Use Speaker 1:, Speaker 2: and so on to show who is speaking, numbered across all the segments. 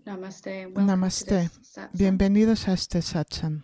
Speaker 1: Namaste and welcome to
Speaker 2: Namaste.
Speaker 1: this satsang.
Speaker 2: Bienvenidos a este satsang.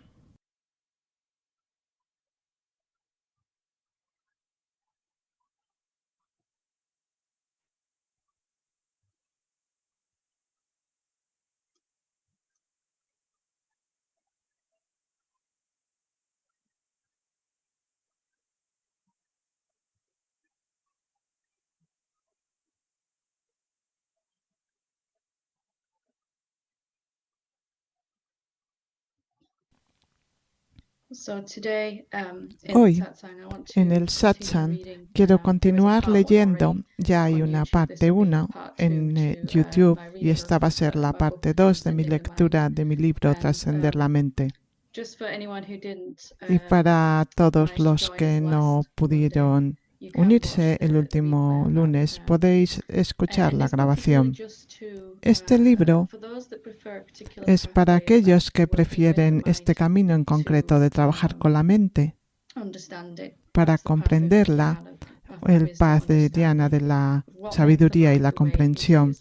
Speaker 1: So today, in
Speaker 2: Hoy,
Speaker 1: satsang, I want
Speaker 2: en
Speaker 1: to
Speaker 2: el satsang,
Speaker 1: continue reading.
Speaker 2: quiero
Speaker 1: There is a
Speaker 2: continuar
Speaker 1: part one
Speaker 2: leyendo.
Speaker 1: already
Speaker 2: Ya hay
Speaker 1: on
Speaker 2: una
Speaker 1: YouTube. This
Speaker 2: parte
Speaker 1: will be
Speaker 2: 1
Speaker 1: part two
Speaker 2: en
Speaker 1: to
Speaker 2: YouTube
Speaker 1: my
Speaker 2: y
Speaker 1: reading
Speaker 2: esta va a ser la
Speaker 1: of my book,
Speaker 2: parte 2 de mi
Speaker 1: Transcending the Mind.
Speaker 2: lectura de mi libro
Speaker 1: And
Speaker 2: Trascender la Mente.
Speaker 1: just for anyone who didn't
Speaker 2: Y para todos
Speaker 1: manage to
Speaker 2: los
Speaker 1: join
Speaker 2: que
Speaker 1: us
Speaker 2: no
Speaker 1: last
Speaker 2: pudieron
Speaker 1: you can
Speaker 2: unirse
Speaker 1: watch
Speaker 2: el
Speaker 1: the
Speaker 2: último
Speaker 1: replay of
Speaker 2: lunes,
Speaker 1: that.
Speaker 2: podéis escuchar
Speaker 1: And
Speaker 2: la
Speaker 1: this book is really
Speaker 2: grabación.
Speaker 1: just to,
Speaker 2: Este libro
Speaker 1: for those that prefer a particular
Speaker 2: es para
Speaker 1: pathway of
Speaker 2: aquellos que
Speaker 1: working with the
Speaker 2: prefieren este
Speaker 1: mind
Speaker 2: camino en concreto de trabajar con la mente
Speaker 1: understand it
Speaker 2: para
Speaker 1: as the path of
Speaker 2: comprenderla,
Speaker 1: Dhyana, path of
Speaker 2: el
Speaker 1: wisdom,
Speaker 2: paz de Dhyana, de
Speaker 1: understanding
Speaker 2: la
Speaker 1: what makes the
Speaker 2: sabiduría y
Speaker 1: mind
Speaker 2: la
Speaker 1: the way it
Speaker 2: comprensión,
Speaker 1: is,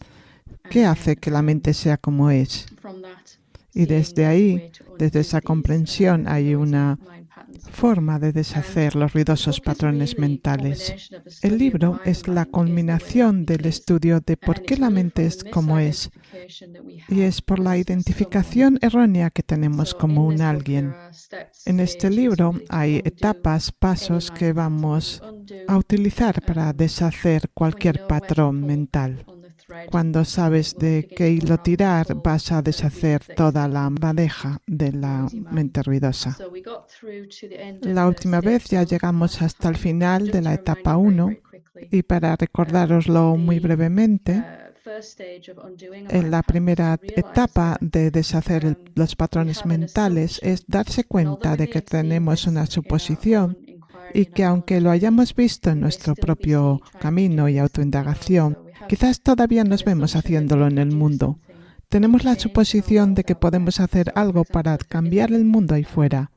Speaker 2: que
Speaker 1: and
Speaker 2: hace que la
Speaker 1: then
Speaker 2: mente sea como es.
Speaker 1: from that
Speaker 2: Y
Speaker 1: seeing
Speaker 2: desde
Speaker 1: there's a
Speaker 2: ahí,
Speaker 1: way to
Speaker 2: desde
Speaker 1: undo
Speaker 2: esa
Speaker 1: these
Speaker 2: comprensión, hay
Speaker 1: noisy
Speaker 2: una
Speaker 1: mind patterns.
Speaker 2: forma de deshacer los
Speaker 1: The
Speaker 2: ruidosos
Speaker 1: book is
Speaker 2: patrones
Speaker 1: really a
Speaker 2: mentales.
Speaker 1: culmination of a
Speaker 2: El
Speaker 1: study of
Speaker 2: libro
Speaker 1: why the
Speaker 2: es la
Speaker 1: mind is the way
Speaker 2: culminación
Speaker 1: it
Speaker 2: del
Speaker 1: is,
Speaker 2: estudio de por
Speaker 1: and
Speaker 2: qué
Speaker 1: it's
Speaker 2: la
Speaker 1: really
Speaker 2: mente
Speaker 1: from
Speaker 2: es
Speaker 1: the
Speaker 2: como es,
Speaker 1: misidentification that we
Speaker 2: y
Speaker 1: have
Speaker 2: es por la
Speaker 1: as someone.
Speaker 2: identificación errónea que tenemos
Speaker 1: So
Speaker 2: como
Speaker 1: in
Speaker 2: un
Speaker 1: this book there
Speaker 2: alguien.
Speaker 1: are steps,
Speaker 2: En este
Speaker 1: stages,
Speaker 2: libro
Speaker 1: really to
Speaker 2: hay
Speaker 1: undo
Speaker 2: etapas, pasos
Speaker 1: any
Speaker 2: que
Speaker 1: mind pattern
Speaker 2: vamos
Speaker 1: you
Speaker 2: a
Speaker 1: undo.
Speaker 2: utilizar para deshacer
Speaker 1: When you
Speaker 2: cualquier
Speaker 1: know where to
Speaker 2: patrón
Speaker 1: pull
Speaker 2: mental.
Speaker 1: on the thread,
Speaker 2: Cuando
Speaker 1: it
Speaker 2: sabes
Speaker 1: will
Speaker 2: de
Speaker 1: begin
Speaker 2: qué
Speaker 1: to
Speaker 2: hilo
Speaker 1: unravel the
Speaker 2: tirar,
Speaker 1: full
Speaker 2: vas a
Speaker 1: weave
Speaker 2: deshacer
Speaker 1: that is
Speaker 2: toda
Speaker 1: the
Speaker 2: la madeja de la
Speaker 1: noisy mind.
Speaker 2: mente ruidosa.
Speaker 1: So we got through to the end of
Speaker 2: La última vez ya llegamos hasta el final de la etapa 1 y para recordároslo muy brevemente,
Speaker 1: first stage of undoing a
Speaker 2: en
Speaker 1: mind
Speaker 2: la
Speaker 1: pattern was to
Speaker 2: primera
Speaker 1: realize
Speaker 2: etapa
Speaker 1: that
Speaker 2: de deshacer los
Speaker 1: we
Speaker 2: patrones
Speaker 1: have an
Speaker 2: mentales es
Speaker 1: assumption,
Speaker 2: darse
Speaker 1: and although
Speaker 2: cuenta
Speaker 1: we
Speaker 2: de
Speaker 1: may
Speaker 2: que
Speaker 1: have seen
Speaker 2: tenemos
Speaker 1: this
Speaker 2: una
Speaker 1: in our
Speaker 2: suposición
Speaker 1: own inquiry,
Speaker 2: y
Speaker 1: in
Speaker 2: que
Speaker 1: our own
Speaker 2: aunque lo
Speaker 1: journey,
Speaker 2: hayamos visto
Speaker 1: we
Speaker 2: en
Speaker 1: may
Speaker 2: nuestro
Speaker 1: still be
Speaker 2: propio
Speaker 1: trying to
Speaker 2: camino
Speaker 1: do
Speaker 2: y
Speaker 1: this in the world.
Speaker 2: autoindagación,
Speaker 1: So we have
Speaker 2: quizás todavía
Speaker 1: an
Speaker 2: nos vemos
Speaker 1: assumption that we
Speaker 2: haciéndolo en
Speaker 1: can
Speaker 2: el
Speaker 1: do
Speaker 2: mundo.
Speaker 1: something to
Speaker 2: Tenemos la
Speaker 1: change our
Speaker 2: suposición
Speaker 1: world
Speaker 2: de que
Speaker 1: out there.
Speaker 2: podemos hacer
Speaker 1: So, for
Speaker 2: algo para
Speaker 1: example, if we
Speaker 2: cambiar
Speaker 1: didn't
Speaker 2: el
Speaker 1: have
Speaker 2: mundo ahí fuera.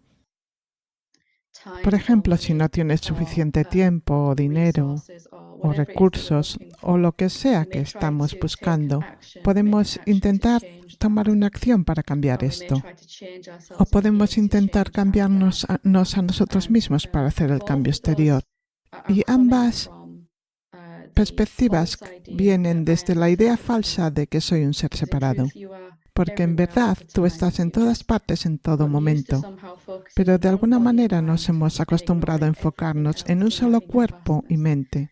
Speaker 2: Por
Speaker 1: time or
Speaker 2: ejemplo, si
Speaker 1: money
Speaker 2: no tienes
Speaker 1: or
Speaker 2: suficiente tiempo o dinero
Speaker 1: resources or
Speaker 2: o
Speaker 1: whatever it is that we're
Speaker 2: recursos
Speaker 1: looking
Speaker 2: o
Speaker 1: for,
Speaker 2: lo que
Speaker 1: we
Speaker 2: sea que
Speaker 1: may try
Speaker 2: estamos
Speaker 1: to take
Speaker 2: buscando,
Speaker 1: action, make
Speaker 2: podemos
Speaker 1: an action to
Speaker 2: intentar
Speaker 1: change
Speaker 2: tomar
Speaker 1: that,
Speaker 2: una acción para
Speaker 1: or
Speaker 2: cambiar
Speaker 1: we may
Speaker 2: esto.
Speaker 1: try to change
Speaker 2: O
Speaker 1: ourselves in
Speaker 2: podemos
Speaker 1: here to
Speaker 2: intentar
Speaker 1: change out there.
Speaker 2: cambiarnos a nosotros mismos para hacer el
Speaker 1: Both
Speaker 2: cambio
Speaker 1: of those
Speaker 2: exterior.
Speaker 1: are
Speaker 2: Y
Speaker 1: coming
Speaker 2: ambas
Speaker 1: from the
Speaker 2: perspectivas
Speaker 1: false idea
Speaker 2: vienen
Speaker 1: that I
Speaker 2: desde
Speaker 1: am
Speaker 2: la idea
Speaker 1: separate from
Speaker 2: falsa
Speaker 1: you.
Speaker 2: de que soy un ser
Speaker 1: Because in
Speaker 2: separado.
Speaker 1: truth you are
Speaker 2: Porque en
Speaker 1: everywhere all
Speaker 2: verdad
Speaker 1: the
Speaker 2: tú
Speaker 1: time.
Speaker 2: estás en
Speaker 1: You've
Speaker 2: todas
Speaker 1: just
Speaker 2: partes en todo
Speaker 1: gotten used to
Speaker 2: momento.
Speaker 1: somehow focusing
Speaker 2: Pero
Speaker 1: on
Speaker 2: de
Speaker 1: one
Speaker 2: alguna
Speaker 1: body and
Speaker 2: manera nos
Speaker 1: mind
Speaker 2: hemos
Speaker 1: and
Speaker 2: acostumbrado a
Speaker 1: ignoring everything
Speaker 2: enfocarnos
Speaker 1: else
Speaker 2: en un
Speaker 1: in
Speaker 2: solo
Speaker 1: your
Speaker 2: cuerpo y
Speaker 1: vastness.
Speaker 2: mente,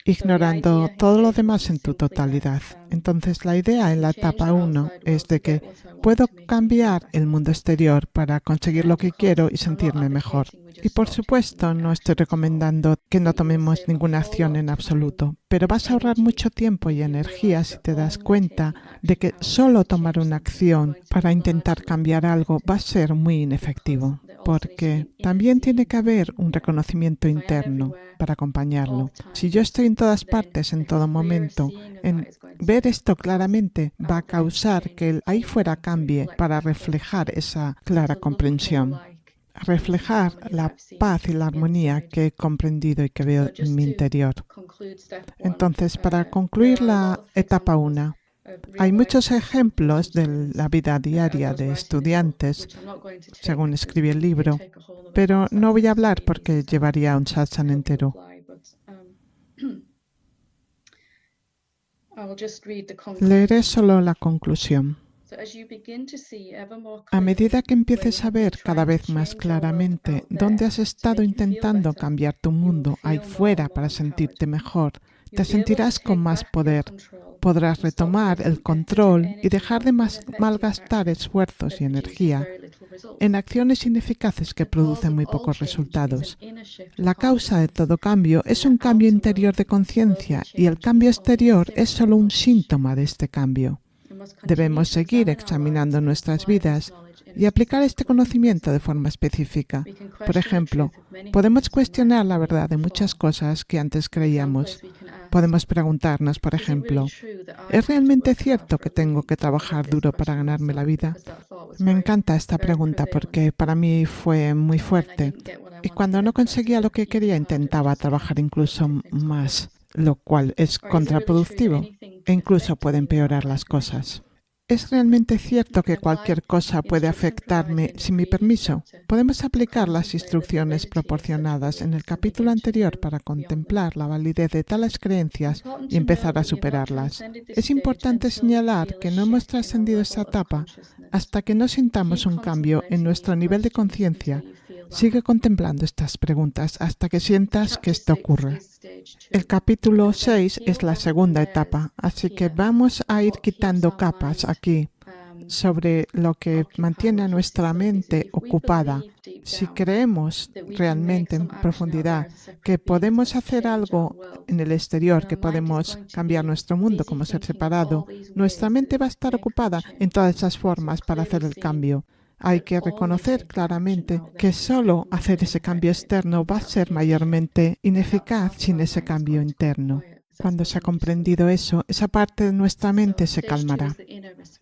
Speaker 1: So the
Speaker 2: ignorando
Speaker 1: idea in
Speaker 2: todo lo
Speaker 1: stage one
Speaker 2: demás
Speaker 1: is
Speaker 2: en tu
Speaker 1: simply that
Speaker 2: totalidad. Entonces la idea
Speaker 1: I
Speaker 2: en
Speaker 1: can
Speaker 2: la
Speaker 1: change
Speaker 2: etapa
Speaker 1: the
Speaker 2: 1
Speaker 1: outside
Speaker 2: es
Speaker 1: world
Speaker 2: de
Speaker 1: to
Speaker 2: que
Speaker 1: get what I want
Speaker 2: puedo
Speaker 1: to make me feel
Speaker 2: cambiar el
Speaker 1: better.
Speaker 2: mundo exterior para conseguir lo
Speaker 1: Of
Speaker 2: que
Speaker 1: course,
Speaker 2: quiero y
Speaker 1: I'm not
Speaker 2: sentirme mejor.
Speaker 1: advocating we
Speaker 2: Y
Speaker 1: just
Speaker 2: por
Speaker 1: stop
Speaker 2: supuesto
Speaker 1: taking
Speaker 2: no estoy
Speaker 1: action at all.
Speaker 2: recomendando que no
Speaker 1: But you will
Speaker 2: tomemos
Speaker 1: save a
Speaker 2: ninguna
Speaker 1: whole
Speaker 2: acción
Speaker 1: lot
Speaker 2: en
Speaker 1: of time
Speaker 2: absoluto, pero
Speaker 1: and
Speaker 2: vas a ahorrar
Speaker 1: energy
Speaker 2: mucho tiempo y
Speaker 1: if you
Speaker 2: energía
Speaker 1: realize
Speaker 2: si
Speaker 1: that
Speaker 2: te das
Speaker 1: only
Speaker 2: cuenta
Speaker 1: taking
Speaker 2: de
Speaker 1: action
Speaker 2: que
Speaker 1: out there
Speaker 2: solo
Speaker 1: to
Speaker 2: tomar
Speaker 1: change
Speaker 2: una
Speaker 1: something is
Speaker 2: acción
Speaker 1: going to
Speaker 2: para
Speaker 1: be
Speaker 2: intentar
Speaker 1: largely
Speaker 2: cambiar algo va a
Speaker 1: ineffective,
Speaker 2: ser muy
Speaker 1: because
Speaker 2: inefectivo,
Speaker 1: there also needs to be
Speaker 2: porque
Speaker 1: an inner
Speaker 2: también tiene
Speaker 1: seeing
Speaker 2: que haber un
Speaker 1: there.
Speaker 2: reconocimiento
Speaker 1: If I am
Speaker 2: interno
Speaker 1: everywhere
Speaker 2: para
Speaker 1: all
Speaker 2: acompañarlo.
Speaker 1: the
Speaker 2: Si
Speaker 1: time,
Speaker 2: yo estoy en todas
Speaker 1: then
Speaker 2: partes, en
Speaker 1: a
Speaker 2: todo
Speaker 1: clearer
Speaker 2: momento,
Speaker 1: seeing of that
Speaker 2: en
Speaker 1: is going
Speaker 2: ver
Speaker 1: to
Speaker 2: esto
Speaker 1: cause
Speaker 2: claramente va a
Speaker 1: out there to
Speaker 2: causar
Speaker 1: change
Speaker 2: que el ahí fuera
Speaker 1: accordingly to
Speaker 2: cambie
Speaker 1: reflect
Speaker 2: para
Speaker 1: that
Speaker 2: reflejar
Speaker 1: clarity.
Speaker 2: esa clara
Speaker 1: To look more
Speaker 2: comprensión,
Speaker 1: like the peace and
Speaker 2: reflejar
Speaker 1: harmony that
Speaker 2: la
Speaker 1: I've seen
Speaker 2: paz y la armonía
Speaker 1: inside.
Speaker 2: que he comprendido y que veo
Speaker 1: So
Speaker 2: en
Speaker 1: just
Speaker 2: mi
Speaker 1: to
Speaker 2: interior.
Speaker 1: conclude step one,
Speaker 2: Entonces, para
Speaker 1: there
Speaker 2: concluir
Speaker 1: are a lot
Speaker 2: la
Speaker 1: of
Speaker 2: etapa
Speaker 1: examples
Speaker 2: 1,
Speaker 1: of
Speaker 2: hay
Speaker 1: real life
Speaker 2: muchos
Speaker 1: examples
Speaker 2: ejemplos
Speaker 1: of
Speaker 2: de
Speaker 1: students
Speaker 2: la vida
Speaker 1: as
Speaker 2: diaria
Speaker 1: I was
Speaker 2: de
Speaker 1: writing this book,
Speaker 2: estudiantes,
Speaker 1: which I'm not going to take
Speaker 2: según
Speaker 1: because
Speaker 2: escribí
Speaker 1: it
Speaker 2: el
Speaker 1: may
Speaker 2: libro,
Speaker 1: take a whole other
Speaker 2: pero
Speaker 1: five
Speaker 2: no voy a
Speaker 1: satsang to
Speaker 2: hablar
Speaker 1: read
Speaker 2: porque
Speaker 1: these
Speaker 2: llevaría un
Speaker 1: to
Speaker 2: satsang
Speaker 1: help you
Speaker 2: entero.
Speaker 1: apply, but I will just read the
Speaker 2: Leeré
Speaker 1: conclusion.
Speaker 2: solo la conclusión.
Speaker 1: So as you begin to see ever more
Speaker 2: A medida
Speaker 1: clearly
Speaker 2: que
Speaker 1: where you
Speaker 2: empieces a
Speaker 1: have been
Speaker 2: ver cada
Speaker 1: trying to
Speaker 2: vez más
Speaker 1: change your world
Speaker 2: claramente
Speaker 1: out
Speaker 2: dónde
Speaker 1: there
Speaker 2: has
Speaker 1: to
Speaker 2: estado
Speaker 1: make you feel
Speaker 2: intentando
Speaker 1: better,
Speaker 2: cambiar tu
Speaker 1: you will
Speaker 2: mundo ahí
Speaker 1: feel more
Speaker 2: fuera
Speaker 1: and more
Speaker 2: para
Speaker 1: empowered.
Speaker 2: sentirte mejor, te
Speaker 1: You'll be able to
Speaker 2: sentirás con
Speaker 1: take
Speaker 2: más
Speaker 1: back your
Speaker 2: poder.
Speaker 1: control
Speaker 2: Podrás
Speaker 1: and stop
Speaker 2: retomar el
Speaker 1: wasting effort and
Speaker 2: control y
Speaker 1: energy
Speaker 2: dejar de
Speaker 1: on ineffective
Speaker 2: malgastar
Speaker 1: actions
Speaker 2: esfuerzos
Speaker 1: that
Speaker 2: y
Speaker 1: produce
Speaker 2: energía
Speaker 1: very little result.
Speaker 2: en acciones ineficaces que
Speaker 1: The cause
Speaker 2: producen
Speaker 1: of
Speaker 2: muy
Speaker 1: all
Speaker 2: pocos
Speaker 1: change is
Speaker 2: resultados.
Speaker 1: an inner shift of
Speaker 2: La causa de
Speaker 1: consciousness,
Speaker 2: todo cambio
Speaker 1: and
Speaker 2: es
Speaker 1: the
Speaker 2: un cambio
Speaker 1: outer
Speaker 2: interior
Speaker 1: world
Speaker 2: de conciencia y el
Speaker 1: change
Speaker 2: cambio
Speaker 1: is only a
Speaker 2: exterior es
Speaker 1: symptom
Speaker 2: solo un
Speaker 1: of this shift.
Speaker 2: síntoma de este cambio.
Speaker 1: We must continue
Speaker 2: Debemos
Speaker 1: to
Speaker 2: seguir
Speaker 1: examine our lives
Speaker 2: examinando
Speaker 1: and
Speaker 2: nuestras
Speaker 1: apply this
Speaker 2: vidas
Speaker 1: knowledge in a
Speaker 2: y aplicar
Speaker 1: specific
Speaker 2: este
Speaker 1: way.
Speaker 2: conocimiento de forma específica.
Speaker 1: We can
Speaker 2: Por
Speaker 1: question the
Speaker 2: ejemplo,
Speaker 1: truth of many
Speaker 2: podemos
Speaker 1: things we might
Speaker 2: cuestionar
Speaker 1: have
Speaker 2: la
Speaker 1: believed
Speaker 2: verdad de
Speaker 1: before.
Speaker 2: muchas cosas que antes
Speaker 1: For example,
Speaker 2: creíamos.
Speaker 1: is we can ask,
Speaker 2: Podemos preguntarnos, por
Speaker 1: is it really
Speaker 2: ejemplo,
Speaker 1: true that I
Speaker 2: ¿es
Speaker 1: have to
Speaker 2: realmente
Speaker 1: work hard
Speaker 2: cierto
Speaker 1: for
Speaker 2: que
Speaker 1: a
Speaker 2: tengo
Speaker 1: living?
Speaker 2: que
Speaker 1: I love
Speaker 2: trabajar
Speaker 1: this
Speaker 2: duro para
Speaker 1: question
Speaker 2: ganarme la
Speaker 1: myself
Speaker 2: vida?
Speaker 1: because that thought was
Speaker 2: Me encanta esta
Speaker 1: very
Speaker 2: pregunta
Speaker 1: prevalent.
Speaker 2: porque para mí fue muy
Speaker 1: And when I
Speaker 2: fuerte.
Speaker 1: didn't get what I
Speaker 2: Y
Speaker 1: wanted,
Speaker 2: cuando
Speaker 1: I
Speaker 2: no
Speaker 1: tried to
Speaker 2: conseguía lo
Speaker 1: work
Speaker 2: que
Speaker 1: even
Speaker 2: quería,
Speaker 1: harder
Speaker 2: intentaba
Speaker 1: just to
Speaker 2: trabajar
Speaker 1: have what
Speaker 2: incluso
Speaker 1: everything to
Speaker 2: más,
Speaker 1: works.
Speaker 2: lo cual es
Speaker 1: Or is it really true that
Speaker 2: contraproductivo
Speaker 1: anything
Speaker 2: e
Speaker 1: can
Speaker 2: incluso
Speaker 1: affect
Speaker 2: puede
Speaker 1: me without
Speaker 2: empeorar
Speaker 1: my
Speaker 2: las
Speaker 1: permission?
Speaker 2: cosas. ¿Es realmente cierto que cualquier cosa puede afectarme sin mi permiso? Podemos aplicar las instrucciones proporcionadas en el capítulo anterior para contemplar la validez de tales creencias y empezar a superarlas. Es importante señalar que no hemos trascendido esta etapa hasta que no sintamos un cambio en nuestro nivel de conciencia. Sigue contemplando estas preguntas hasta que sientas que esto ocurre. El capítulo 6 es la segunda etapa, así que vamos a ir quitando capas aquí sobre lo que mantiene a nuestra mente ocupada. Si creemos realmente en profundidad que podemos hacer algo en el exterior, que podemos cambiar nuestro mundo como ser separado, nuestra mente va a estar ocupada en todas esas formas para hacer el cambio. Hay que reconocer claramente que solo hacer ese cambio externo va a ser mayormente ineficaz sin ese cambio interno. Cuando se ha comprendido eso, esa parte de nuestra mente se calmará.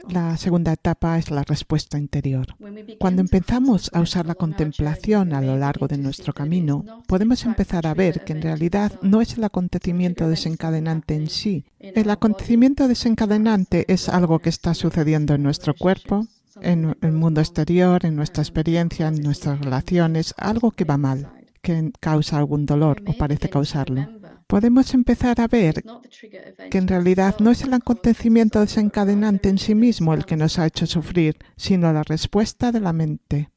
Speaker 2: La segunda etapa es la respuesta interior. Cuando empezamos a usar la contemplación a lo largo de nuestro camino, podemos empezar a ver que en realidad no es el acontecimiento desencadenante en sí. El acontecimiento desencadenante es algo que está sucediendo en nuestro cuerpo, en el mundo exterior, en nuestra experiencia, en nuestras relaciones, algo que va mal, que causa algún dolor o parece causarlo. Podemos empezar a ver que en realidad no es el acontecimiento desencadenante en sí mismo el que nos ha hecho sufrir, sino la respuesta de la mente.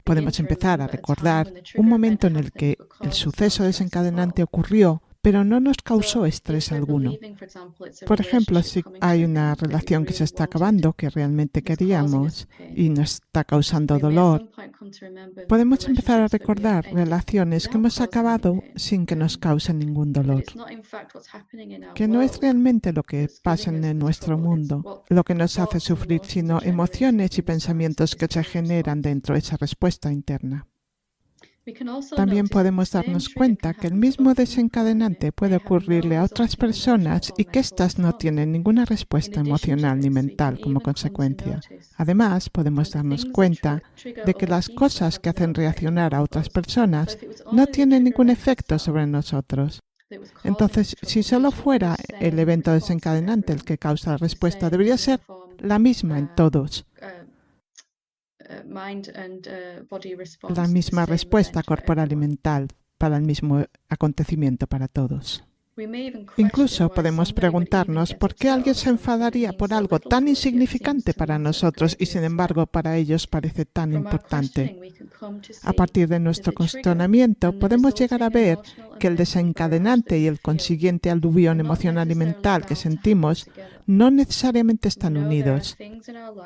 Speaker 2: Podemos empezar a recordar un momento en el que el suceso desencadenante ocurrió, pero no nos causó estrés alguno. Por ejemplo, si hay una relación que se está acabando, que realmente queríamos y nos está causando dolor, podemos empezar a recordar relaciones que hemos acabado sin que nos causen ningún dolor. Que no es realmente lo que pasa en nuestro mundo lo que nos hace sufrir, sino emociones y pensamientos que se generan dentro de esa respuesta interna. También podemos darnos cuenta que el mismo desencadenante puede ocurrirle a otras personas y que éstas no tienen ninguna respuesta emocional ni mental como consecuencia. Además, podemos darnos cuenta de que las cosas que hacen reaccionar a otras personas no tienen ningún efecto sobre nosotros. Entonces, si solo fuera el evento desencadenante el que causa la respuesta, debería ser la misma en todos. La misma respuesta corporal y mental para el mismo acontecimiento para todos. Incluso podemos preguntarnos por qué alguien se enfadaría por algo tan insignificante para nosotros y sin embargo para ellos parece tan importante. A partir de nuestro cuestionamiento podemos llegar a ver que el desencadenante y el consiguiente aluvión emocional y mental que sentimos no necesariamente están unidos.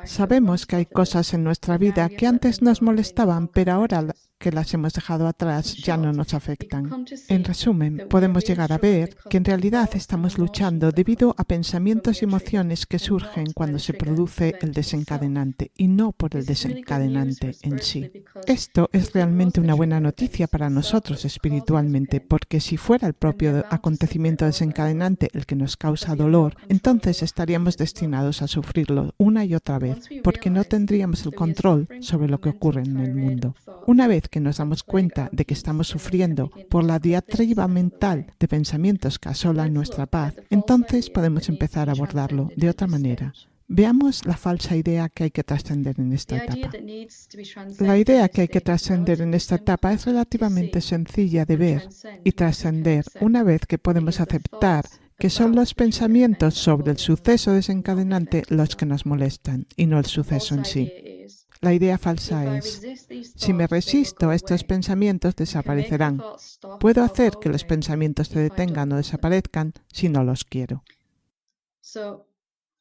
Speaker 2: Sabemos que hay cosas en nuestra vida que antes nos molestaban, pero ahora que las hemos dejado atrás ya no nos afectan. En resumen, podemos llegar a ver que en realidad estamos luchando debido a pensamientos y emociones que surgen cuando se produce el desencadenante y no por el desencadenante en sí. Esto es realmente una buena noticia para nosotros espiritualmente, porque si fuera el propio acontecimiento desencadenante el que nos causa dolor, entonces estaríamos destinados a sufrirlo una y otra vez, porque no tendríamos el control sobre lo que ocurre en el mundo. Una vez que nos damos cuenta de que estamos sufriendo por la diatriba mental de pensamientos que asolan nuestra paz, entonces podemos empezar a abordarlo de otra manera. Veamos la falsa idea que hay que trascender en esta etapa. La idea que hay que trascender en esta etapa es relativamente sencilla de ver y trascender una vez que podemos aceptar que son los pensamientos sobre el suceso desencadenante los que nos molestan y no el suceso en sí. La idea falsa es, si me resisto a estos pensamientos desaparecerán. Puedo hacer que los pensamientos se detengan o desaparezcan si no los quiero.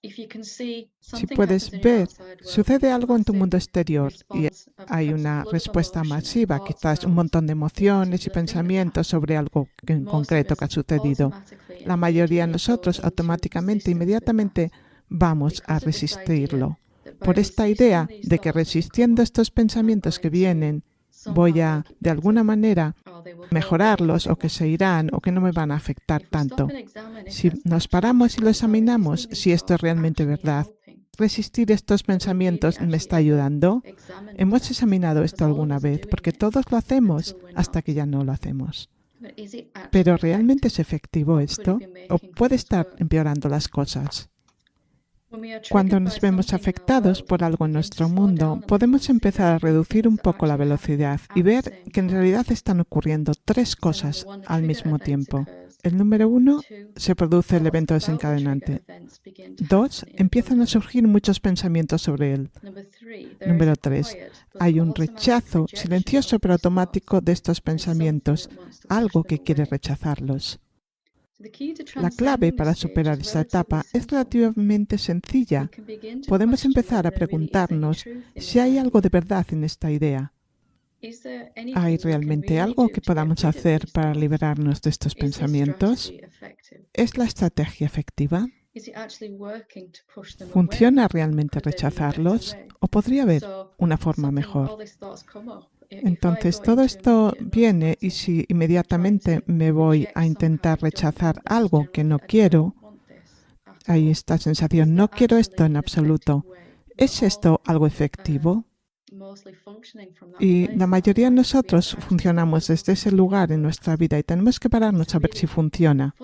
Speaker 2: Si puedes ver, sucede algo en tu mundo exterior y hay una respuesta masiva, quizás un montón de emociones y pensamientos sobre algo en concreto que ha sucedido. La mayoría de nosotros automáticamente, inmediatamente, vamos a resistirlo. Por esta idea de que resistiendo estos pensamientos que vienen, voy a, de alguna manera, mejorarlos o que se irán o que no me van a afectar tanto. Si nos paramos y lo examinamos, si esto es realmente verdad, resistir estos pensamientos me está ayudando. ¿Hemos examinado esto alguna vez? Porque todos lo hacemos hasta que ya no lo hacemos. ¿Pero realmente es efectivo esto? ¿O puede estar empeorando las cosas? Cuando nos vemos afectados por algo en nuestro mundo, podemos empezar a reducir un poco la velocidad y ver que en realidad están ocurriendo 3 cosas al mismo tiempo. El número 1, se produce el evento desencadenante. 2, empiezan a surgir muchos pensamientos sobre él. Número 3, hay un rechazo silencioso pero automático de estos pensamientos, algo que quiere rechazarlos. La clave para superar esta etapa es relativamente sencilla. Podemos empezar a preguntarnos si hay algo de verdad en esta idea. ¿Hay realmente algo que podamos hacer para liberarnos de estos pensamientos? ¿Es la estrategia efectiva? ¿Funciona realmente rechazarlos? ¿O podría haber una forma mejor? Entonces, todo esto viene y si inmediatamente me voy a intentar rechazar algo que no quiero, hay esta sensación, no quiero esto en absoluto. ¿Es esto algo efectivo? Y la mayoría de nosotros funcionamos desde ese lugar en nuestra vida y tenemos que pararnos a ver si funciona.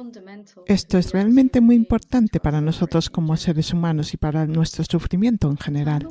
Speaker 2: Esto es realmente muy importante para nosotros como seres humanos y para nuestro sufrimiento en general.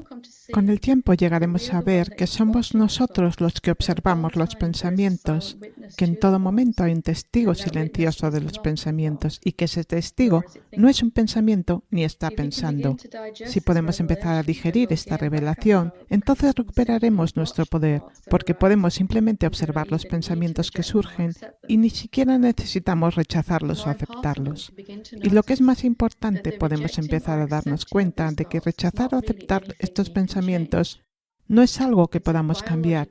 Speaker 2: Con el tiempo llegaremos a ver que somos nosotros los que observamos los pensamientos, que en todo momento hay un testigo silencioso de los pensamientos y que ese testigo no es un pensamiento ni está pensando. Si podemos empezar a digerir esta revelación, entonces recuperaremos nuestro poder, porque podemos simplemente observar los pensamientos que surgen y ni siquiera necesitamos rechazarlos o aceptarlos. Y lo que es más importante, podemos empezar a darnos cuenta de que rechazar o aceptar estos pensamientos no es algo que podamos cambiar.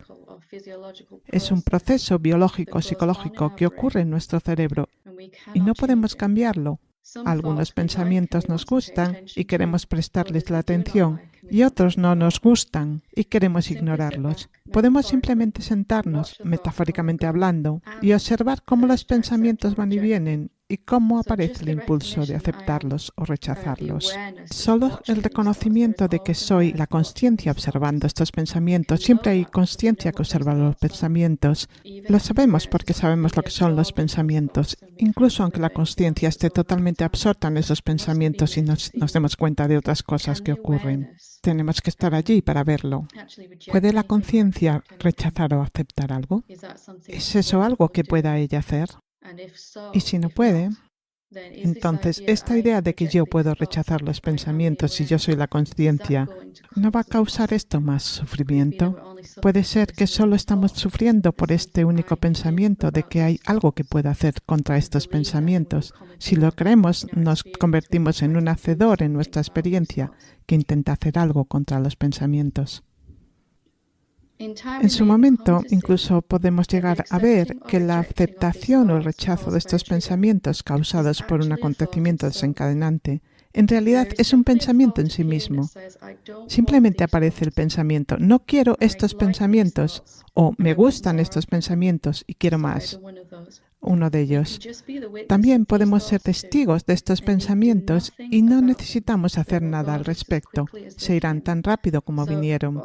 Speaker 2: Es un proceso biológico, psicológico que ocurre en nuestro cerebro y no podemos cambiarlo. Algunos pensamientos nos gustan y queremos prestarles la atención y otros no nos gustan y queremos ignorarlos. Podemos simplemente sentarnos, metafóricamente hablando, y observar cómo los pensamientos van y vienen y cómo aparece el impulso de aceptarlos o rechazarlos. Solo el reconocimiento de que soy la consciencia observando estos pensamientos, siempre hay consciencia que observa los pensamientos. Lo sabemos porque sabemos lo que son los pensamientos, incluso aunque la consciencia esté totalmente absorta en esos pensamientos y nos demos cuenta de otras cosas que ocurren. Tenemos que estar allí para verlo. ¿Puede la conciencia rechazar o aceptar algo? ¿Es eso algo que pueda ella hacer? Y si no puede, entonces esta idea de que yo puedo rechazar los pensamientos y yo soy la consciencia, ¿no va a causar esto más sufrimiento? Puede ser que solo estamos sufriendo por este único pensamiento de que hay algo que pueda hacer contra estos pensamientos. Si lo creemos, nos convertimos en un hacedor en nuestra experiencia que intenta hacer algo contra los pensamientos. En su momento, incluso podemos llegar a ver que la aceptación o el rechazo de estos pensamientos causados por un acontecimiento desencadenante en realidad es un pensamiento en sí mismo. Simplemente aparece el pensamiento, no quiero estos pensamientos, o me gustan estos pensamientos y quiero más. Uno de ellos. También podemos ser testigos de estos pensamientos y no necesitamos hacer nada al respecto. Se irán tan rápido como vinieron.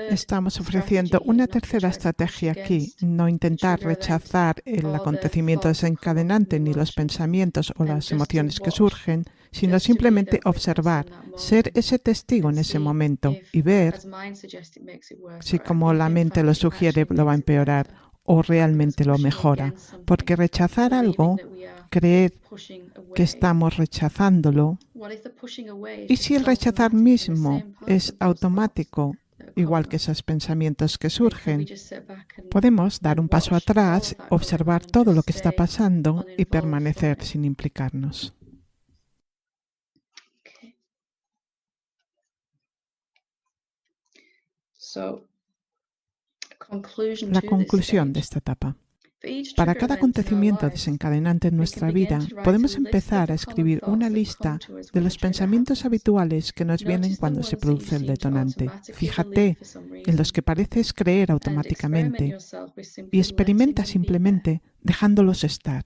Speaker 2: Estamos ofreciendo una tercera estrategia aquí, no intentar rechazar el acontecimiento desencadenante ni los pensamientos o las emociones que surgen, sino simplemente observar, ser ese testigo en ese momento y ver si como la mente lo sugiere lo va a empeorar o realmente lo mejora. Porque rechazar algo, creer que estamos rechazándolo, y si el rechazar mismo es automático, igual que esos pensamientos que surgen, podemos dar un paso atrás, observar todo lo que está pasando y permanecer sin implicarnos. La conclusión de esta etapa. Para cada acontecimiento desencadenante en nuestra vida, podemos empezar a escribir una lista de los pensamientos habituales que nos vienen cuando se produce el detonante. Fíjate en los que pareces creer automáticamente y experimenta simplemente dejándolos estar.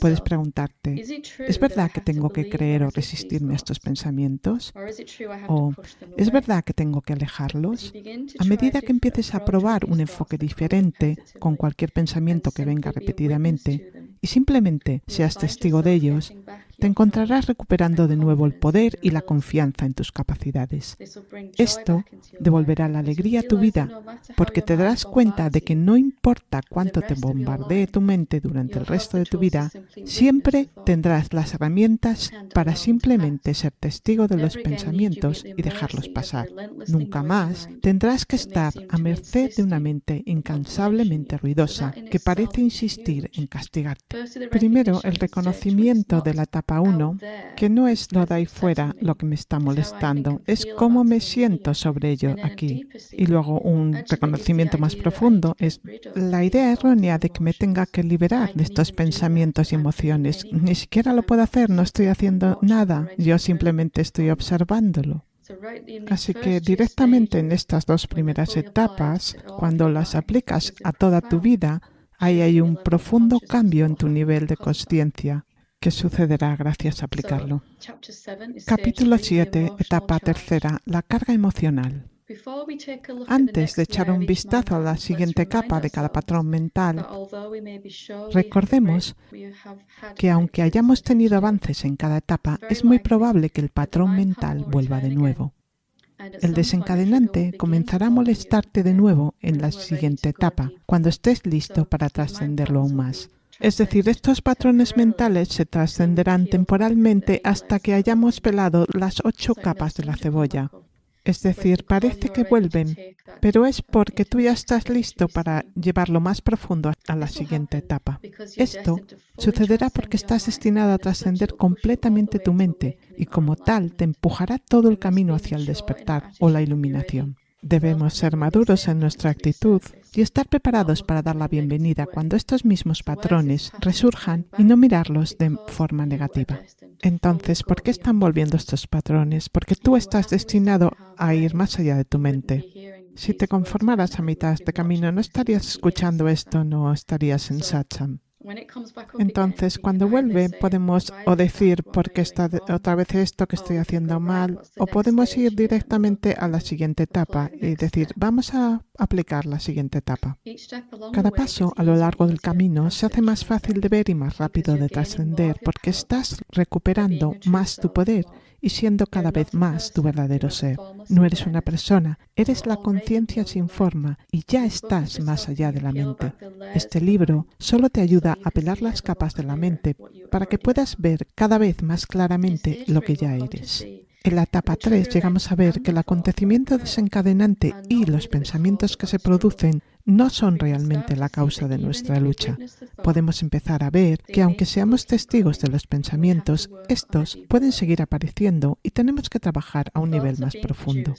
Speaker 2: Puedes preguntarte, ¿es verdad que tengo que creer o resistirme a estos pensamientos? ¿O es verdad que tengo que alejarlos? A medida que empieces a probar un enfoque diferente con cualquier pensamiento que venga repetidamente y simplemente seas testigo de ellos, te encontrarás recuperando de nuevo el poder y la confianza en tus capacidades. Esto devolverá la alegría a tu vida porque te darás cuenta de que no importa cuánto te bombardee tu mente durante el resto de tu vida, siempre tendrás las herramientas para simplemente ser testigo de los pensamientos y dejarlos pasar. Nunca más tendrás que estar a merced de una mente incansablemente ruidosa que parece insistir en castigarte. Primero, el reconocimiento de la etapa 1, que no es lo de ahí fuera lo que me está molestando, es cómo me siento sobre ello aquí. Y luego un reconocimiento más profundo es la idea errónea de que me tenga que liberar de estos pensamientos y emociones. Ni siquiera lo puedo hacer, no estoy haciendo nada, yo simplemente estoy observándolo. Así que directamente en estas dos primeras etapas, cuando las aplicas a toda tu vida, ahí hay un profundo cambio en tu nivel de consciencia que sucederá gracias a aplicarlo. Capítulo 7, etapa tercera, la carga emocional. Antes de echar un vistazo a la siguiente capa de cada patrón mental, recordemos que aunque hayamos tenido avances en cada etapa, es muy probable que el patrón mental vuelva de nuevo. El desencadenante comenzará a molestarte de nuevo en la siguiente etapa, cuando estés listo para trascenderlo aún más. Es decir, estos patrones mentales se trascenderán temporalmente hasta que hayamos pelado las 8 capas de la cebolla. Es decir, parece que vuelven, pero es porque tú ya estás listo para llevarlo más profundo a la siguiente etapa. Esto sucederá porque estás destinado a trascender completamente tu mente y como tal te empujará todo el camino hacia el despertar o la iluminación. Debemos ser maduros en nuestra actitud y estar preparados para dar la bienvenida cuando estos mismos patrones resurjan y no mirarlos de forma negativa. Entonces, ¿por qué están volviendo estos patrones? Porque tú estás destinado a ir más allá de tu mente. Si te conformaras a mitad de este camino, no estarías escuchando esto, no estarías en satsang. Entonces, cuando vuelve, podemos o decir, ¿por qué está otra vez esto que estoy haciendo mal? O podemos ir directamente a la siguiente etapa y decir, vamos a aplicar la siguiente etapa. Cada paso a lo largo del camino se hace más fácil de ver y más rápido de trascender porque estás recuperando más tu poder y siendo cada vez más tu verdadero ser. No eres una persona, eres la conciencia sin forma y ya estás más allá de la mente. Este libro solo te ayuda a pelar las capas de la mente para que puedas ver cada vez más claramente lo que ya eres. En la etapa 3 llegamos a ver que el acontecimiento desencadenante y los pensamientos que se producen no son realmente la causa de nuestra lucha. Podemos empezar a ver que aunque seamos testigos de los pensamientos, estos pueden seguir apareciendo y tenemos que trabajar a un nivel más profundo.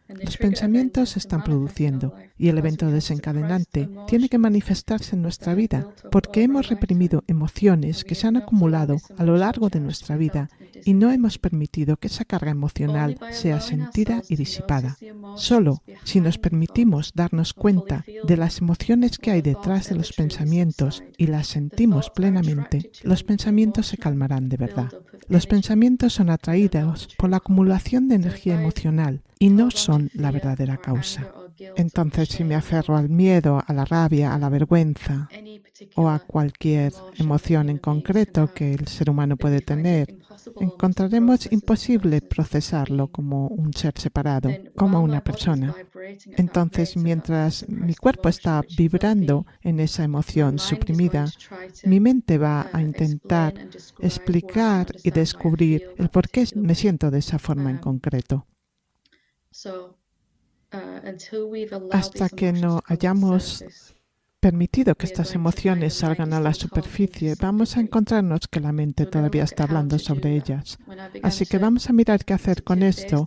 Speaker 2: Los pensamientos se están produciendo y el evento desencadenante tiene que manifestarse en nuestra vida porque hemos reprimido emociones que se han acumulado a lo largo de nuestra vida y no hemos permitido que esa carga emocional sea sentida y disipada. Solo si nos permitimos darnos cuenta de las emociones que hay detrás de los pensamientos y las sentimos plenamente, los pensamientos se calmarán de verdad. Los pensamientos son atraídos por la acumulación de energía emocional y no son la verdadera causa. Entonces, si me aferro al miedo, a la rabia, a la vergüenza o a cualquier emoción en concreto que el ser humano puede tener, encontraremos imposible procesarlo como un ser separado, como una persona. Entonces, mientras mi cuerpo está vibrando en esa emoción suprimida, mi mente va a intentar explicar y descubrir el por qué me siento de esa forma en concreto. Hasta que no hayamos permitido que estas emociones salgan a la superficie, vamos a encontrarnos que la mente todavía está hablando sobre ellas. Así que vamos a mirar qué hacer con esto.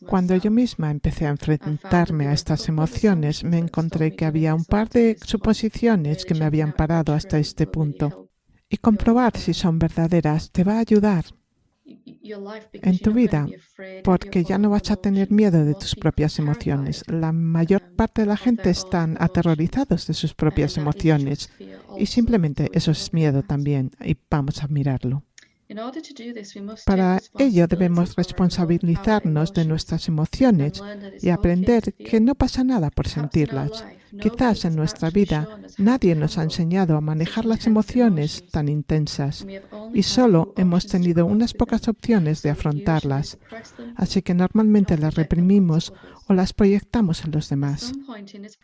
Speaker 2: Cuando yo misma empecé a enfrentarme a estas emociones, me encontré que había un par de suposiciones que me habían parado hasta este punto. Y comprobar si son verdaderas te va a ayudar en tu vida, porque ya no vas a tener miedo de tus propias emociones. La mayor parte de la gente están aterrorizados de sus propias emociones y simplemente eso es miedo también y vamos a mirarlo. Para ello debemos responsabilizarnos de nuestras emociones y aprender que no pasa nada por sentirlas. Quizás en nuestra vida nadie nos ha enseñado a manejar las emociones tan intensas y solo hemos tenido unas pocas opciones de afrontarlas, así que normalmente las reprimimos o las proyectamos en los demás.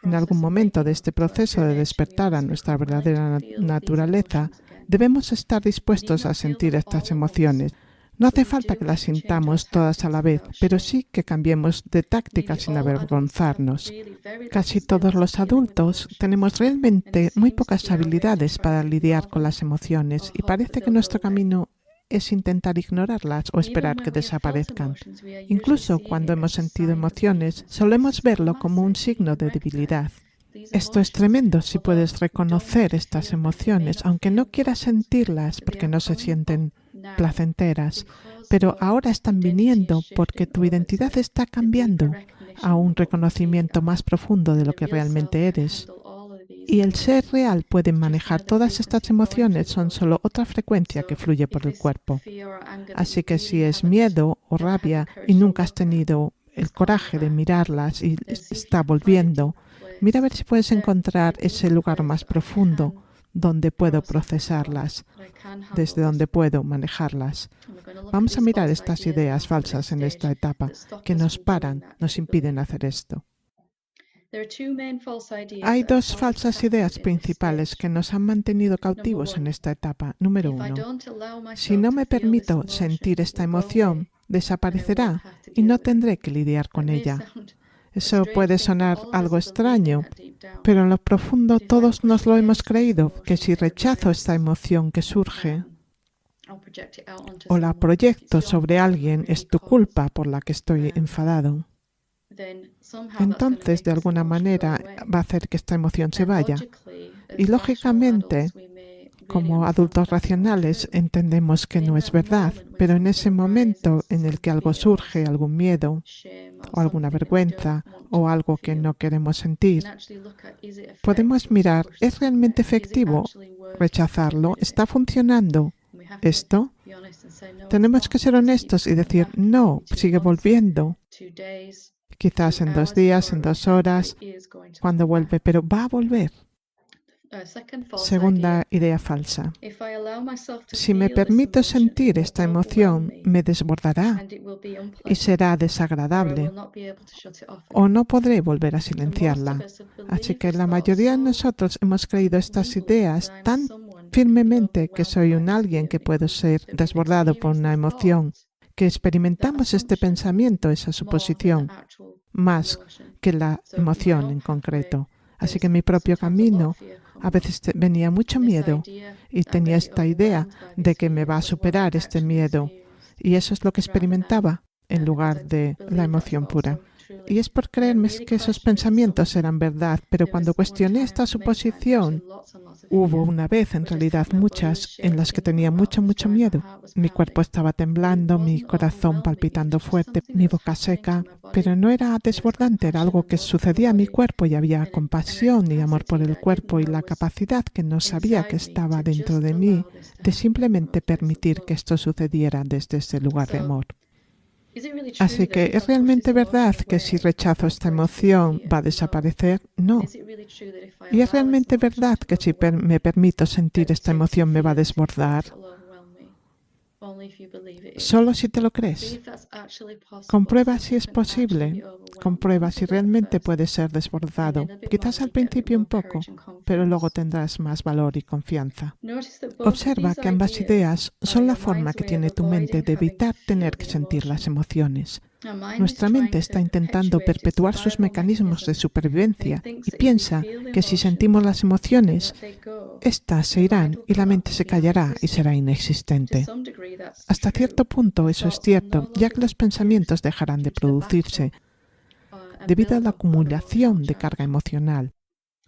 Speaker 2: En algún momento de este proceso de despertar a nuestra verdadera naturaleza, debemos estar dispuestos a sentir estas emociones. No hace falta que las sintamos todas a la vez, pero sí que cambiemos de táctica sin avergonzarnos. Casi todos los adultos tenemos realmente muy pocas habilidades para lidiar con las emociones y parece que nuestro camino es intentar ignorarlas o esperar que desaparezcan. Incluso cuando hemos sentido emociones, solemos verlo como un signo de debilidad. Esto es tremendo si puedes reconocer estas emociones, aunque no quieras sentirlas porque no se sienten placenteras, pero ahora están viniendo porque tu identidad está cambiando a un reconocimiento más profundo de lo que realmente eres. Y el ser real puede manejar todas estas emociones, son solo otra frecuencia que fluye por el cuerpo. Así que si es miedo o rabia y nunca has tenido el coraje de mirarlas y está volviendo, mira a ver si puedes encontrar ese lugar más profundo donde puedo procesarlas, desde donde puedo manejarlas. Vamos a mirar estas ideas falsas en esta etapa que nos paran, nos impiden hacer esto. Hay dos falsas ideas principales que nos han mantenido cautivos en esta etapa. Número 1. Si no me permito sentir esta emoción, desaparecerá y no tendré que lidiar con ella. Eso puede sonar algo extraño, pero en lo profundo todos nos lo hemos creído, que si rechazo esta emoción que surge o la proyecto sobre alguien, es tu culpa por la que estoy enfadado. Entonces, de alguna manera, va a hacer que esta emoción se vaya. Y lógicamente, como adultos racionales, entendemos que no es verdad, pero en ese momento en el que algo surge, algún miedo o alguna vergüenza o algo que no queremos sentir, podemos mirar, ¿es realmente efectivo rechazarlo? ¿Está funcionando esto? Tenemos que ser honestos y decir, no, sigue volviendo. Quizás en 2 días, en 2 horas, cuando vuelve, pero va a volver. Segunda idea falsa. Si me permito sentir esta emoción, me desbordará y será desagradable o no podré volver a silenciarla. Así que la mayoría de nosotros hemos creído estas ideas tan firmemente que soy un alguien que puedo ser desbordado por una emoción, que experimentamos este pensamiento, esa suposición, más que la emoción en concreto. Así que en mi propio camino a veces venía mucho miedo y tenía esta idea de que me va a superar este miedo. Y eso es lo que experimentaba en lugar de la emoción pura. Y es por creerme que esos pensamientos eran verdad, pero cuando cuestioné esta suposición, hubo una vez, en realidad muchas, en las que tenía mucho miedo. Mi cuerpo estaba temblando, mi corazón palpitando fuerte, mi boca seca, pero no era desbordante, era algo que sucedía a mi cuerpo y había compasión y amor por el cuerpo y la capacidad que no sabía que estaba dentro de mí de simplemente permitir que esto sucediera desde ese lugar de amor. Así que, ¿es realmente verdad que si rechazo esta emoción va a desaparecer? No. ¿Y es realmente verdad que si me permito sentir esta emoción me va a desbordar? Solo si te lo crees. Comprueba si es posible. Comprueba si realmente puedes ser desbordado. Quizás al principio un poco, pero luego tendrás más valor y confianza. Observa que ambas ideas son la forma que tiene tu mente de evitar tener que sentir las emociones. Nuestra mente está intentando perpetuar sus mecanismos de supervivencia y piensa que si sentimos las emociones, éstas se irán y la mente se callará y será inexistente. Hasta cierto punto eso es cierto, ya que los pensamientos dejarán de producirse debido a la acumulación de carga emocional.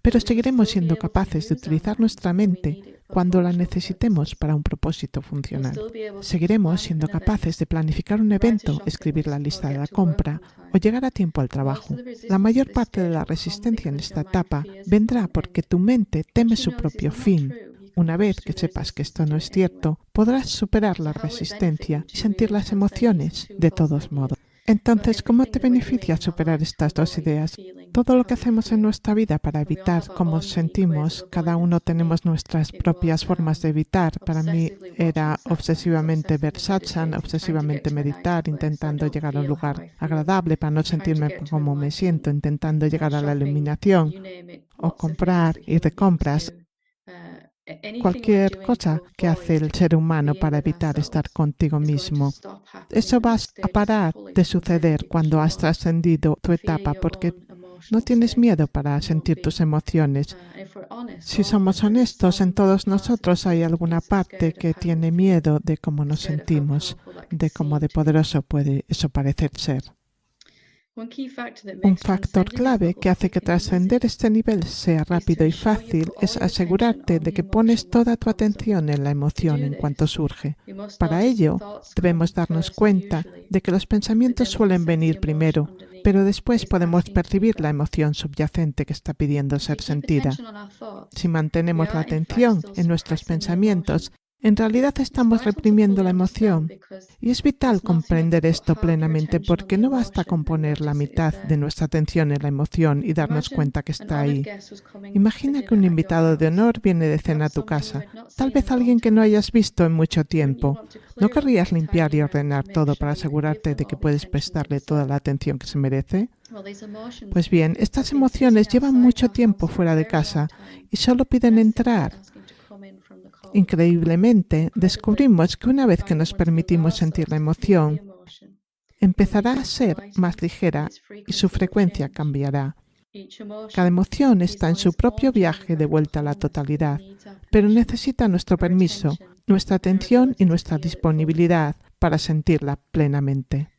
Speaker 2: Pero seguiremos siendo capaces de utilizar nuestra mente cuando la necesitemos para un propósito funcional. Seguiremos siendo capaces de planificar un evento, escribir la lista de la compra o llegar a tiempo al trabajo. La mayor parte de la resistencia en esta etapa vendrá porque tu mente teme su propio fin Una vez que sepas que esto no es cierto, podrás superar la resistencia y sentir las emociones de todos modos. Entonces, ¿cómo te beneficia superar estas dos ideas? Todo lo que hacemos en nuestra vida para evitar cómo sentimos, cada uno tenemos nuestras propias formas de evitar. Para mí era obsesivamente ver satsang, obsesivamente meditar, intentando llegar a un lugar agradable para no sentirme como me siento, intentando llegar a la iluminación, o comprar, ir de compras. Cualquier cosa que hace el ser humano para evitar estar contigo mismo. Eso va a parar de suceder cuando has trascendido tu etapa porque no tienes miedo para sentir tus emociones. Si somos honestos, en todos nosotros hay alguna parte que tiene miedo de cómo nos sentimos, de cómo de poderoso puede eso parecer ser. Un factor clave que hace que trascender este nivel sea rápido y fácil es asegurarte de que pones toda tu atención en la emoción en cuanto surge. Para ello, debemos darnos cuenta de que los pensamientos suelen venir primero, pero después podemos percibir la emoción subyacente que está pidiendo ser sentida. Si mantenemos la atención en nuestros pensamientos, en realidad estamos reprimiendo la emoción. Y es vital comprender esto plenamente porque no basta con poner la mitad de nuestra atención en la emoción y darnos cuenta que está ahí. Imagina que un invitado de honor viene de cena a tu casa, tal vez alguien que no hayas visto en mucho tiempo. ¿No querrías limpiar y ordenar todo para asegurarte de que puedes prestarle toda la atención que se merece? Pues bien, estas emociones llevan mucho tiempo fuera de casa y solo piden entrar. Increíblemente, descubrimos que una vez que nos permitimos sentir la emoción, empezará a ser más ligera y su frecuencia cambiará. Cada emoción está en su propio viaje de vuelta a la totalidad, pero necesita nuestro permiso, nuestra atención y nuestra disponibilidad para sentirla plenamente.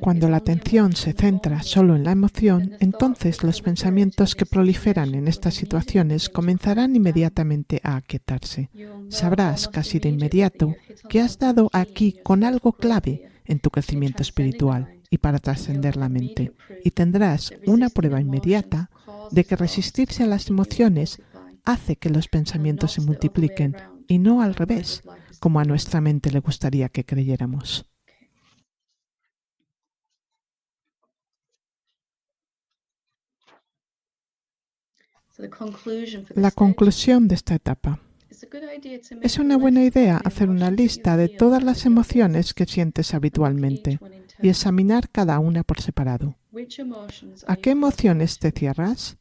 Speaker 2: Cuando la atención se centra solo en la emoción, entonces los pensamientos que proliferan en estas situaciones comenzarán inmediatamente a aquietarse. Sabrás casi de inmediato que has dado aquí con algo clave en tu crecimiento espiritual y para trascender la mente, y tendrás una prueba inmediata de que resistirse a las emociones hace que los pensamientos se multipliquen y no al revés, como a nuestra mente le gustaría que creyéramos. La conclusión de esta etapa. Es una buena idea hacer una lista de todas las emociones que sientes habitualmente y examinar cada una por separado. ¿A qué emociones te cierras?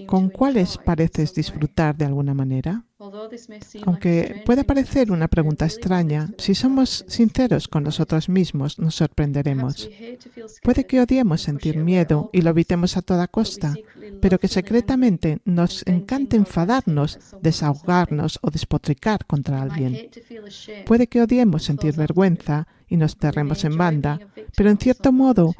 Speaker 2: ¿Con cuáles pareces disfrutar de alguna manera? Aunque pueda parecer una pregunta extraña, si somos sinceros con nosotros mismos, nos sorprenderemos. Puede que odiemos sentir miedo y lo evitemos a toda costa, pero que secretamente nos encante enfadarnos, desahogarnos o despotricar contra alguien. Puede que odiemos sentir vergüenza y nos cerremos en banda, pero en cierto modo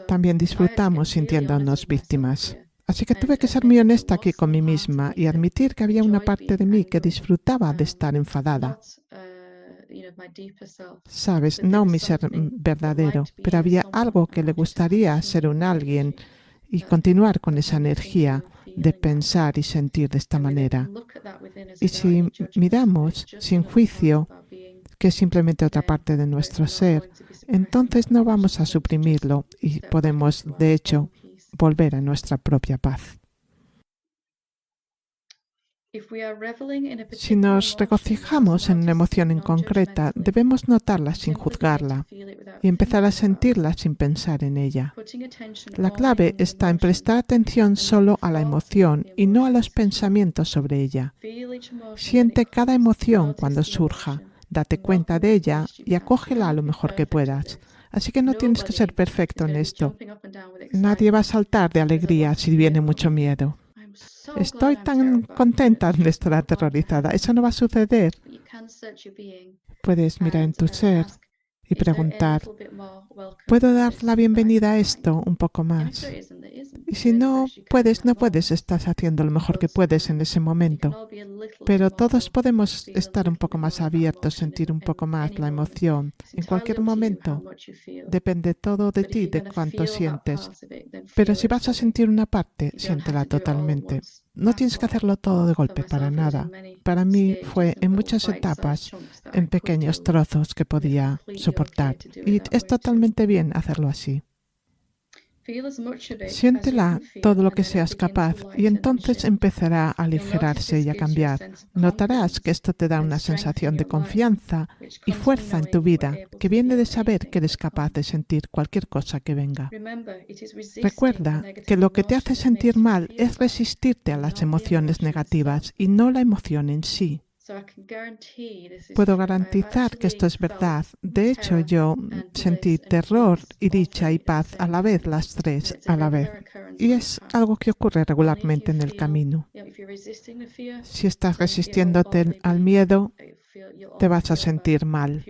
Speaker 2: también disfrutamos sintiéndonos víctimas. Así que tuve que ser muy honesta aquí con mí misma y admitir que había una parte de mí que disfrutaba de estar enfadada. Sabes, no mi ser verdadero, pero había algo que le gustaría ser un alguien y continuar con esa energía de pensar y sentir de esta manera. Y si miramos sin juicio, que es simplemente otra parte de nuestro ser, entonces no vamos a suprimirlo y podemos, de hecho, volver a nuestra propia paz. Si nos regocijamos en una emoción en concreta, debemos notarla sin juzgarla y empezar a sentirla sin pensar en ella. La clave está en prestar atención solo a la emoción y no a los pensamientos sobre ella. Siente cada emoción cuando surja, date cuenta de ella y acógela lo mejor que puedas. Así que no tienes que ser perfecto en esto. Nadie va a saltar de alegría si viene mucho miedo. Estoy tan contenta de estar aterrorizada. Eso no va a suceder. Puedes mirar en tu ser y preguntar, ¿puedo dar la bienvenida a esto un poco más? Y si no puedes, no puedes. Estás haciendo lo mejor que puedes en ese momento. Pero todos podemos estar un poco más abiertos, sentir un poco más la emoción. En cualquier momento. Depende todo de ti, de cuánto sientes. Pero si vas a sentir una parte, siéntela totalmente. No tienes que hacerlo todo de golpe, para nada. Para mí fue en muchas etapas, en pequeños trozos que podía soportar. Y es totalmente bien hacerlo así. Siéntela todo lo que seas capaz y entonces empezará a aligerarse y a cambiar. Notarás que esto te da una sensación de confianza y fuerza en tu vida que viene de saber que eres capaz de sentir cualquier cosa que venga. Recuerda que lo que te hace sentir mal es resistirte a las emociones negativas y no la emoción en sí. Puedo garantizar que esto es verdad. De hecho, yo sentí terror y dicha y paz a la vez, las tres a la vez. Y es algo que ocurre regularmente en el camino. Si estás resistiéndote al miedo, te vas a sentir mal.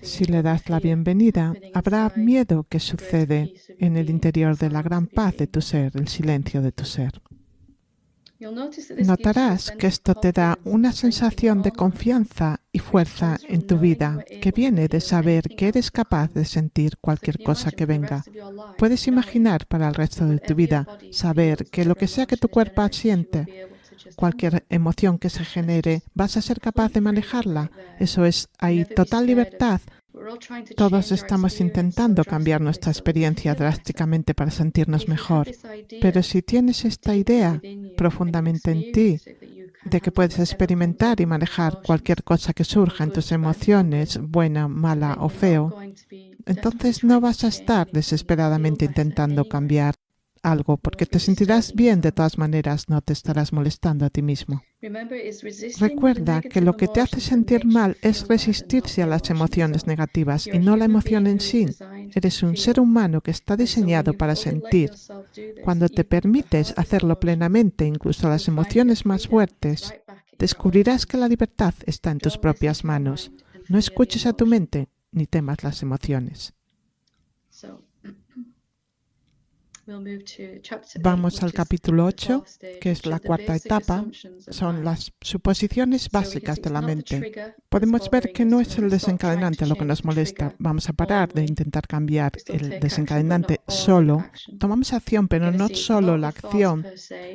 Speaker 2: Si le das la bienvenida, habrá miedo que sucede en el interior de la gran paz de tu ser, el silencio de tu ser. Notarás que esto te da una sensación de confianza y fuerza en tu vida que viene de saber que eres capaz de sentir cualquier cosa que venga. Puedes imaginar para el resto de tu vida saber que lo que sea que tu cuerpo siente, cualquier emoción que se genere, vas a ser capaz de manejarla. Eso es, hay total libertad. Todos estamos intentando cambiar nuestra experiencia drásticamente para sentirnos mejor. Pero si tienes esta idea profundamente en ti, de que puedes experimentar y manejar cualquier cosa que surja en tus emociones, buena, mala o feo, entonces no vas a estar desesperadamente intentando cambiar algo, porque te sentirás bien de todas maneras, no te estarás molestando a ti mismo. Recuerda que lo que te hace sentir mal es resistirse a las emociones negativas y no la emoción en sí. Eres un ser humano que está diseñado para sentir. Cuando te permites hacerlo plenamente, incluso las emociones más fuertes, descubrirás que la libertad está en tus propias manos. No escuches a tu mente ni temas las emociones. Vamos al capítulo 8, que es la cuarta etapa. Son las suposiciones básicas de la mente. Podemos ver que no es el desencadenante lo que nos molesta. Vamos a parar de intentar cambiar el desencadenante solo. Tomamos acción, pero no solo la acción.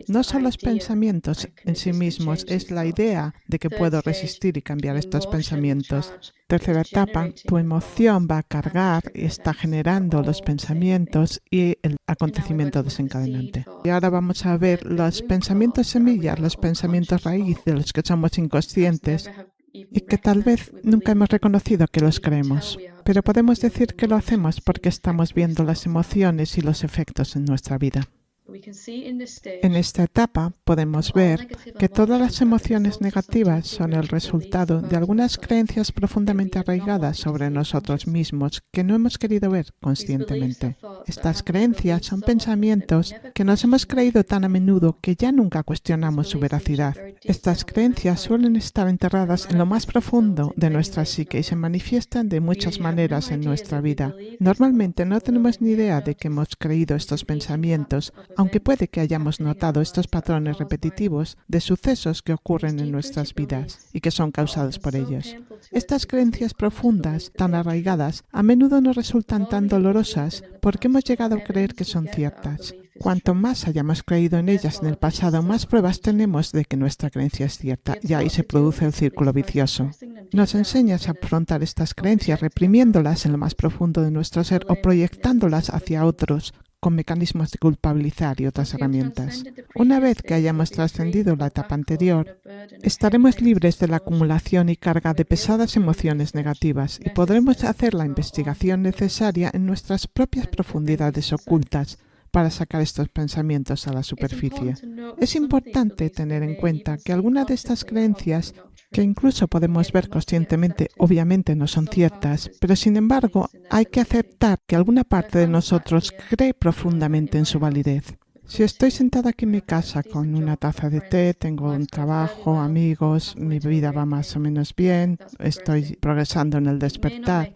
Speaker 2: No son los pensamientos en sí mismos, es la idea de que puedo resistir y cambiar estos pensamientos. Tercera etapa, tu emoción va a cargar y está generando los pensamientos y el acontecimiento desencadenante. Y ahora vamos a ver los pensamientos semillas, los pensamientos raíz de los que somos inconscientes y que tal vez nunca hemos reconocido que los creemos. Pero podemos decir que lo hacemos porque estamos viendo las emociones y los efectos en nuestra vida. En esta etapa podemos ver que todas las emociones negativas son el resultado de algunas creencias profundamente arraigadas sobre nosotros mismos que no hemos querido ver conscientemente. Estas creencias son pensamientos que nos hemos creído tan a menudo que ya nunca cuestionamos su veracidad. Estas creencias suelen estar enterradas en lo más profundo de nuestra psique y se manifiestan de muchas maneras en nuestra vida. Normalmente no tenemos ni idea de que hemos creído estos pensamientos, aunque puede que hayamos notado estos patrones repetitivos de sucesos que ocurren en nuestras vidas y que son causados por ellos. Estas creencias profundas, tan arraigadas, a menudo nos resultan tan dolorosas porque hemos llegado a creer que son ciertas. Cuanto más hayamos creído en ellas en el pasado, más pruebas tenemos de que nuestra creencia es cierta y ahí se produce el círculo vicioso. Nos enseñas a afrontar estas creencias reprimiéndolas en lo más profundo de nuestro ser o proyectándolas hacia otros con mecanismos de culpabilizar y otras herramientas. Una vez que hayamos trascendido la etapa anterior, estaremos libres de la acumulación y carga de pesadas emociones negativas y podremos hacer la investigación necesaria en nuestras propias profundidades ocultas para sacar estos pensamientos a la superficie. Es importante tener en cuenta que algunas de estas creencias, que incluso podemos ver conscientemente, obviamente no son ciertas, pero sin embargo hay que aceptar que alguna parte de nosotros cree profundamente en su validez. Si estoy sentada aquí en mi casa con una taza de té, tengo un trabajo, amigos, mi vida va más o menos bien, estoy progresando en el despertar,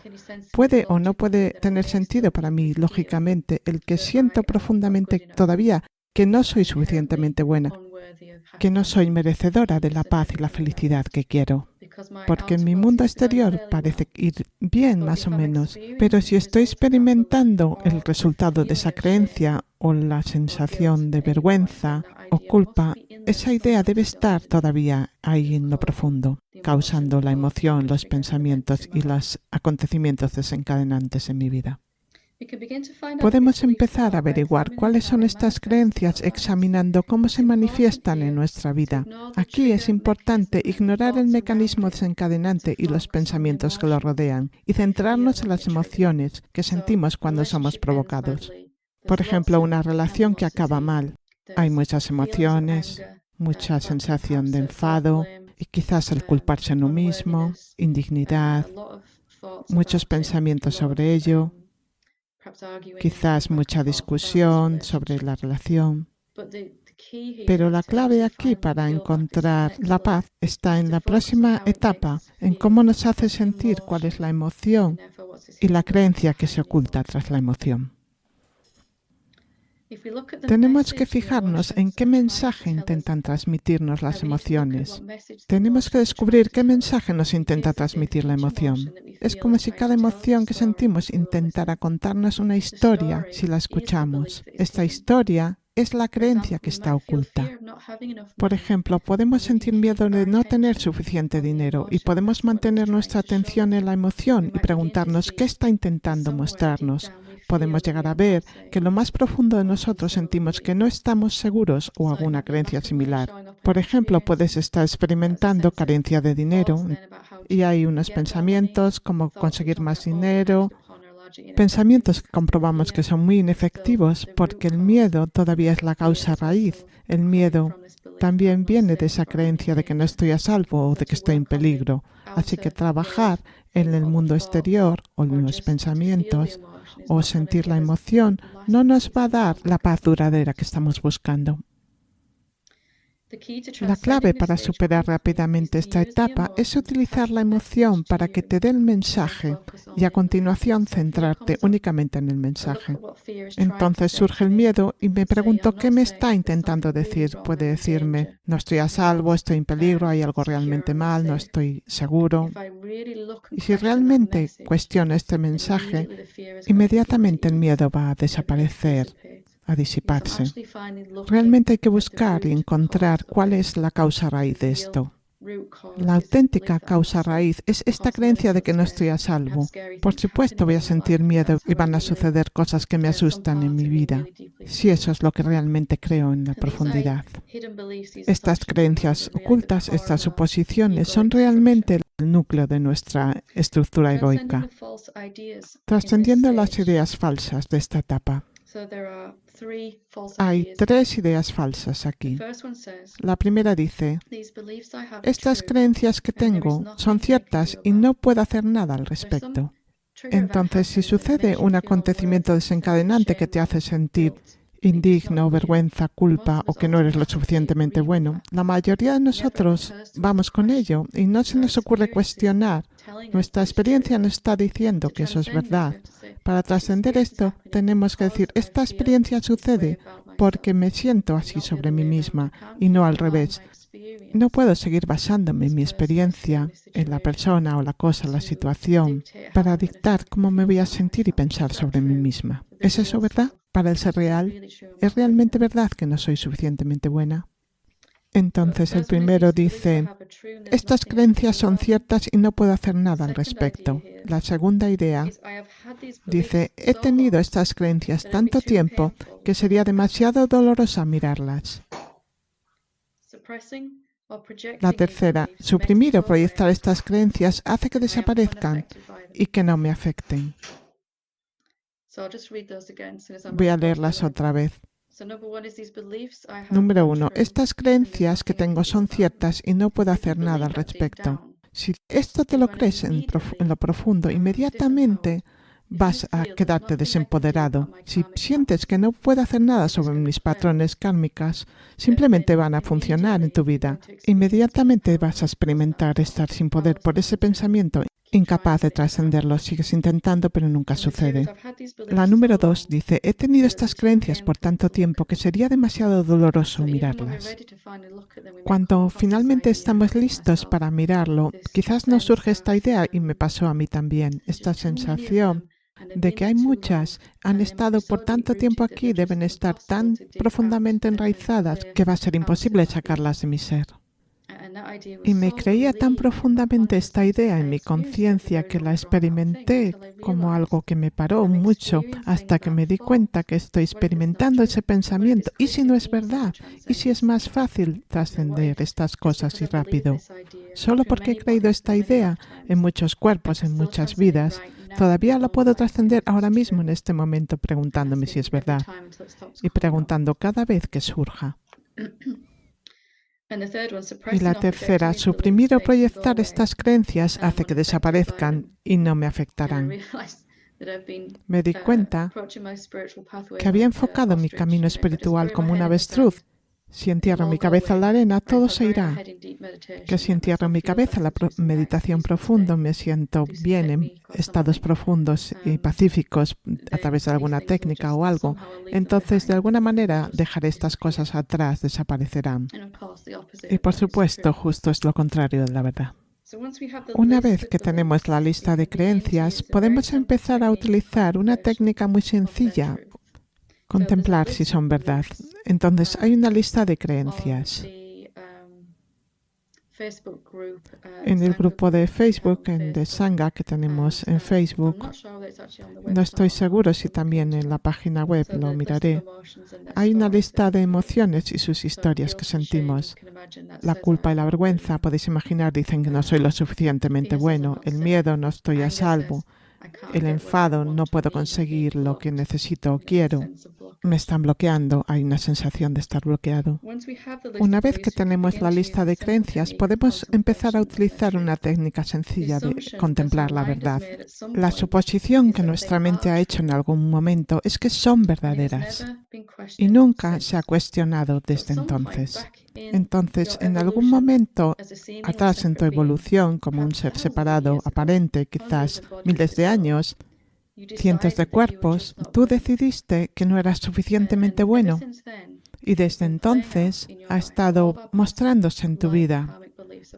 Speaker 2: puede o no puede tener sentido para mí, lógicamente, el que siento profundamente todavía que no soy suficientemente buena, que no soy merecedora de la paz y la felicidad que quiero. Porque en mi mundo exterior parece ir bien más o menos, pero si estoy experimentando el resultado de esa creencia o la sensación de vergüenza o culpa, esa idea debe estar todavía ahí en lo profundo, causando la emoción, los pensamientos y los acontecimientos desencadenantes en mi vida. Podemos empezar a averiguar cuáles son estas creencias examinando cómo se manifiestan en nuestra vida. Aquí es importante ignorar el mecanismo desencadenante y los pensamientos que lo rodean y centrarnos en las emociones que sentimos cuando somos provocados. Por ejemplo, una relación que acaba mal. Hay muchas emociones, mucha sensación de enfado y quizás el culparse a uno mismo, indignidad, muchos pensamientos sobre ello. Quizás mucha discusión sobre la relación. Pero la clave aquí para encontrar la paz está en la próxima etapa, en cómo nos hace sentir cuál es la emoción y la creencia que se oculta tras la emoción. Tenemos que fijarnos en qué mensaje intentan transmitirnos las emociones. Tenemos que descubrir qué mensaje nos intenta transmitir la emoción. Es como si cada emoción que sentimos intentara contarnos una historia si la escuchamos. Esta historia es la creencia que está oculta. Por ejemplo, podemos sentir miedo de no tener suficiente dinero y podemos mantener nuestra atención en la emoción y preguntarnos qué está intentando mostrarnos. Podemos llegar a ver que lo más profundo de nosotros sentimos que no estamos seguros o alguna creencia similar. Por ejemplo, puedes estar experimentando carencia de dinero y hay unos pensamientos como conseguir más dinero, pensamientos que comprobamos que son muy inefectivos porque el miedo todavía es la causa raíz. El miedo también viene de esa creencia de que no estoy a salvo o de que estoy en peligro. Así que trabajar en el mundo exterior o en los pensamientos o sentir la emoción no nos va a dar la paz duradera que estamos buscando. La clave para superar rápidamente esta etapa es utilizar la emoción para que te dé el mensaje y a continuación centrarte únicamente en el mensaje. Entonces surge el miedo y me pregunto qué me está intentando decir. Puede decirme, no estoy a salvo, estoy en peligro, hay algo realmente mal, no estoy seguro. Y si realmente cuestiono este mensaje, inmediatamente el miedo va a desaparecer, a disiparse. Realmente hay que buscar y encontrar cuál es la causa raíz de esto. La auténtica causa raíz es esta creencia de que no estoy a salvo. Por supuesto voy a sentir miedo y van a suceder cosas que me asustan en mi vida, si eso es lo que realmente creo en la profundidad. Estas creencias ocultas, estas suposiciones, son realmente el núcleo de nuestra estructura egoica, trascendiendo las ideas falsas de esta etapa. Hay 3 ideas falsas aquí. La primera dice, estas creencias que tengo son ciertas y no puedo hacer nada al respecto. Entonces, si sucede un acontecimiento desencadenante que te hace sentir indigno, vergüenza, culpa o que no eres lo suficientemente bueno, la mayoría de nosotros vamos con ello y no se nos ocurre cuestionar. Nuestra experiencia nos está diciendo que eso es verdad. Para trascender esto, tenemos que decir, esta experiencia sucede porque me siento así sobre mí misma y no al revés. No puedo seguir basándome en mi experiencia, en la persona o la cosa, la situación, para dictar cómo me voy a sentir y pensar sobre mí misma. ¿Es eso verdad? Para el ser real, ¿es realmente verdad que no soy suficientemente buena? Entonces el primero dice, estas creencias son ciertas y no puedo hacer nada al respecto. La segunda idea dice, he tenido estas creencias tanto tiempo que sería demasiado dolorosa mirarlas. La tercera, suprimir o proyectar estas creencias hace que desaparezcan y que no me afecten. Voy a leerlas otra vez. Número 1. Estas creencias que tengo son ciertas y no puedo hacer nada al respecto. Si esto te lo crees en lo profundo, inmediatamente vas a quedarte desempoderado. Si sientes que no puedo hacer nada sobre mis patrones kármicas, simplemente van a funcionar en tu vida. Inmediatamente vas a experimentar estar sin poder por ese pensamiento, incapaz de trascenderlo. Sigues intentando, pero nunca sucede. La número 2 dice, he tenido estas creencias por tanto tiempo que sería demasiado doloroso mirarlas. Cuando finalmente estamos listos para mirarlo, quizás nos surge esta idea, y me pasó a mí también, esta sensación de que hay muchas, han estado por tanto tiempo aquí, deben estar tan profundamente enraizadas que va a ser imposible sacarlas de mi ser. Y me creía tan profundamente esta idea en mi conciencia que la experimenté como algo que me paró mucho hasta que me di cuenta que estoy experimentando ese pensamiento. ¿Y si no es verdad? ¿Y si es más fácil trascender estas cosas y rápido? Solo porque he creído esta idea en muchos cuerpos, en muchas vidas, todavía la puedo trascender ahora mismo en este momento preguntándome si es verdad y preguntando cada vez que surja. Y la tercera, suprimir o proyectar estas creencias hace que desaparezcan y no me afectarán. Me di cuenta que había enfocado mi camino espiritual como un avestruz. Si entierro mi cabeza en la arena, todo se irá. Que si entierro mi cabeza en la meditación profunda, me siento bien en estados profundos y pacíficos a través de alguna técnica o algo, entonces de alguna manera dejaré estas cosas atrás, desaparecerán. Y por supuesto, justo es lo contrario de la verdad. Una vez que tenemos la lista de creencias, podemos empezar a utilizar una técnica muy sencilla, contemplar si son verdad. Entonces, hay una lista de creencias. En el grupo de Facebook, de Sangha que tenemos en Facebook, no estoy seguro si también en la página web lo miraré, hay una lista de emociones y sus historias que sentimos. La culpa y la vergüenza, podéis imaginar, dicen que no soy lo suficientemente bueno. El miedo, no estoy a salvo. El enfado, no puedo conseguir lo que necesito o quiero. Me están bloqueando, hay una sensación de estar bloqueado. Una vez que tenemos la lista de creencias, podemos empezar a utilizar una técnica sencilla de contemplar la verdad. La suposición que nuestra mente ha hecho en algún momento es que son verdaderas y nunca se ha cuestionado desde entonces. Entonces, en algún momento atrás en tu evolución, como un ser separado, aparente, quizás miles de años, cientos de cuerpos, tú decidiste que no eras suficientemente bueno y desde entonces ha estado mostrándose en tu vida.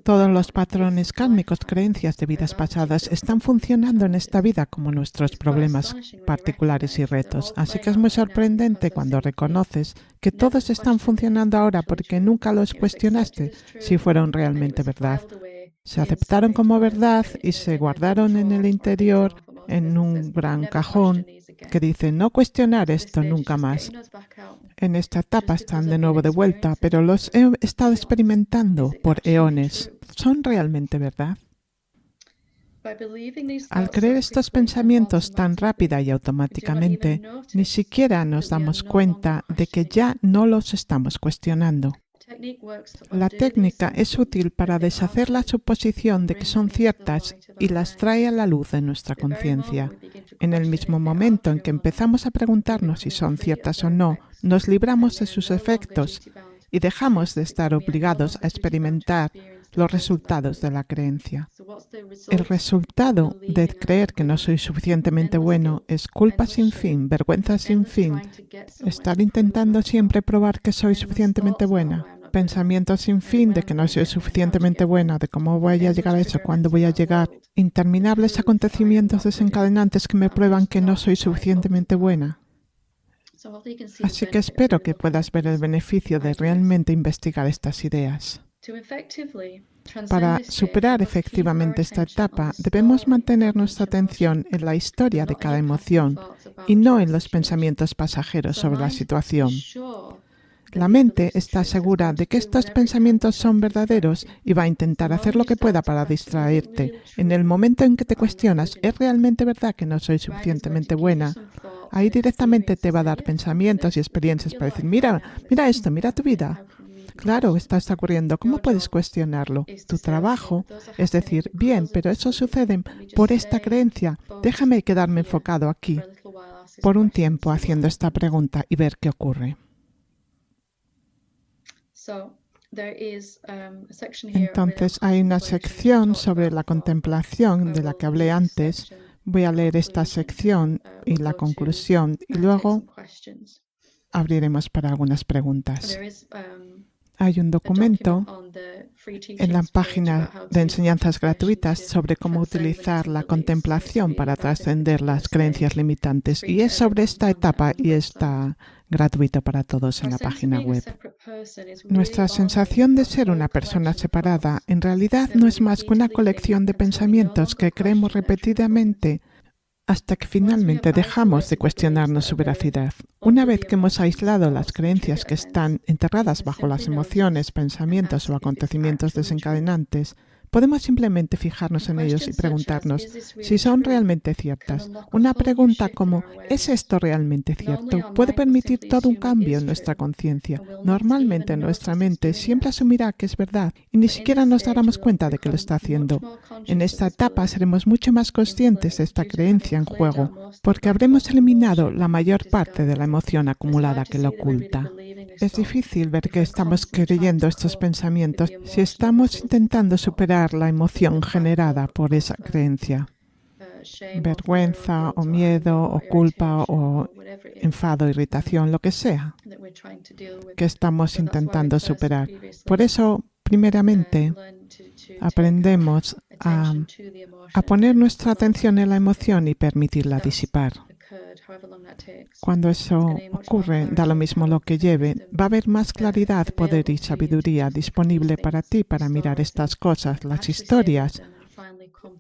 Speaker 2: Todos los patrones kármicos, creencias de vidas pasadas, están funcionando en esta vida como nuestros problemas particulares y retos. Así que es muy sorprendente cuando reconoces que todos están funcionando ahora porque nunca los cuestionaste si fueron realmente verdad. Se aceptaron como verdad y se guardaron en el interior en un gran cajón que dice no cuestionar esto nunca más. En esta etapa están de nuevo de vuelta, pero los he estado experimentando por eones. ¿Son realmente verdad? Al creer estos pensamientos tan rápida y automáticamente, ni siquiera nos damos cuenta de que ya no los estamos cuestionando. La técnica es útil para deshacer la suposición de que son ciertas y las trae a la luz de nuestra conciencia. En el mismo momento en que empezamos a preguntarnos si son ciertas o no, nos libramos de sus efectos y dejamos de estar obligados a experimentar los resultados de la creencia. El resultado de creer que no soy suficientemente bueno es culpa sin fin, vergüenza sin fin, estar intentando siempre probar que soy suficientemente buena, pensamiento sin fin de que no soy suficientemente buena, de cómo voy a llegar a eso, cuándo voy a llegar, interminables acontecimientos desencadenantes que me prueban que no soy suficientemente buena. Así que espero que puedas ver el beneficio de realmente investigar estas ideas. Para superar efectivamente esta etapa, debemos mantener nuestra atención en la historia de cada emoción y no en los pensamientos pasajeros sobre la situación. La mente está segura de que estos pensamientos son verdaderos y va a intentar hacer lo que pueda para distraerte. En el momento en que te cuestionas, ¿es realmente verdad que no soy suficientemente buena? Ahí directamente te va a dar pensamientos y experiencias para decir, mira esto, mira tu vida. Claro, esto está ocurriendo. ¿Cómo puedes cuestionarlo? Tu trabajo es decir, bien, pero eso sucede por esta creencia. Déjame quedarme enfocado aquí por un tiempo haciendo esta pregunta y ver qué ocurre. Entonces hay una sección sobre la contemplación de la que hablé antes. Voy a leer esta sección y la conclusión y luego abriremos para algunas preguntas. Hay un documento en la página de enseñanzas gratuitas sobre cómo utilizar la contemplación para trascender las creencias limitantes. Y es sobre esta etapa y está gratuito para todos en la página web. Nuestra sensación de ser una persona separada en realidad no es más que una colección de pensamientos que creemos repetidamente hasta que finalmente dejamos de cuestionarnos su veracidad. Una vez que hemos aislado las creencias que están enterradas bajo las emociones, pensamientos o acontecimientos desencadenantes, podemos simplemente fijarnos en ellos y preguntarnos si son realmente ciertas. Una pregunta como ¿es esto realmente cierto? Puede permitir todo un cambio en nuestra conciencia. Normalmente nuestra mente siempre asumirá que es verdad y ni siquiera nos daremos cuenta de que lo está haciendo. En esta etapa seremos mucho más conscientes de esta creencia en juego, porque habremos eliminado la mayor parte de la emoción acumulada que lo oculta. Es difícil ver que estamos creyendo estos pensamientos si estamos intentando superar la emoción generada por esa creencia. Vergüenza o miedo o culpa o enfado, irritación, lo que sea que estamos intentando superar. Por eso, primeramente, aprendemos a poner nuestra atención en la emoción y permitirla disipar. Cuando eso ocurre, da lo mismo lo que lleve, va a haber más claridad, poder y sabiduría disponible para ti para mirar estas cosas, las historias,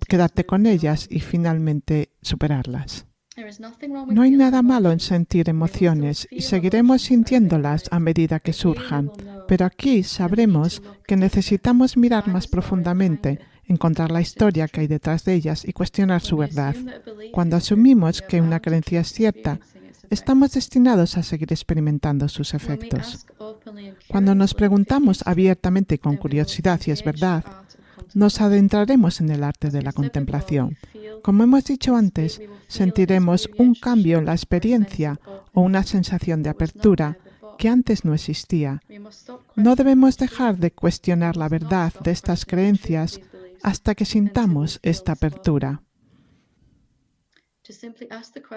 Speaker 2: quedarte con ellas y finalmente superarlas. No hay nada malo en sentir emociones y seguiremos sintiéndolas a medida que surjan, pero aquí sabremos que necesitamos mirar más profundamente, encontrar la historia que hay detrás de ellas y cuestionar su verdad. Cuando asumimos que una creencia es cierta, estamos destinados a seguir experimentando sus efectos. Cuando nos preguntamos abiertamente y con curiosidad si es verdad, nos adentraremos en el arte de la contemplación. Como hemos dicho antes, sentiremos un cambio en la experiencia o una sensación de apertura que antes no existía. No debemos dejar de cuestionar la verdad de estas creencias hasta que sintamos esta apertura.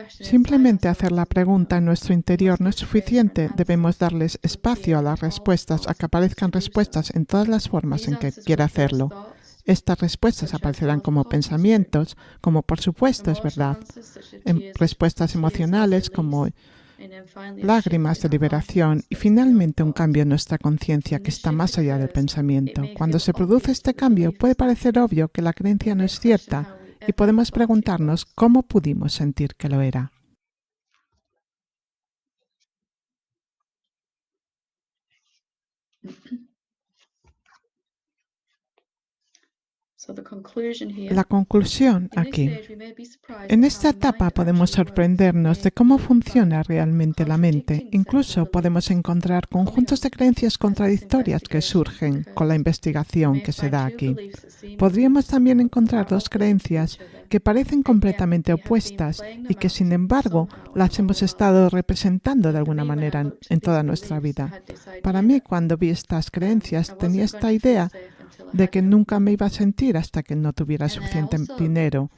Speaker 2: Simplemente hacer la pregunta en nuestro interior no es suficiente. Debemos darles espacio a las respuestas, a que aparezcan respuestas en todas las formas en que quiera hacerlo. Estas respuestas aparecerán como pensamientos, como por supuesto es verdad, en respuestas emocionales como lágrimas de liberación y finalmente un cambio en nuestra conciencia que está más allá del pensamiento. Cuando se produce este cambio puede parecer obvio que la creencia no es cierta y podemos preguntarnos cómo pudimos sentir que lo era. La conclusión aquí. En esta etapa podemos sorprendernos de cómo funciona realmente la mente. Incluso podemos encontrar conjuntos de creencias contradictorias que surgen con la investigación que se da aquí. Podríamos también encontrar dos creencias que parecen completamente opuestas y que, sin embargo, las hemos estado representando de alguna manera en toda nuestra vida. Para mí, cuando vi estas creencias, tenía esta idea de que nunca me iba a sentir hasta que no tuviera suficiente dinero.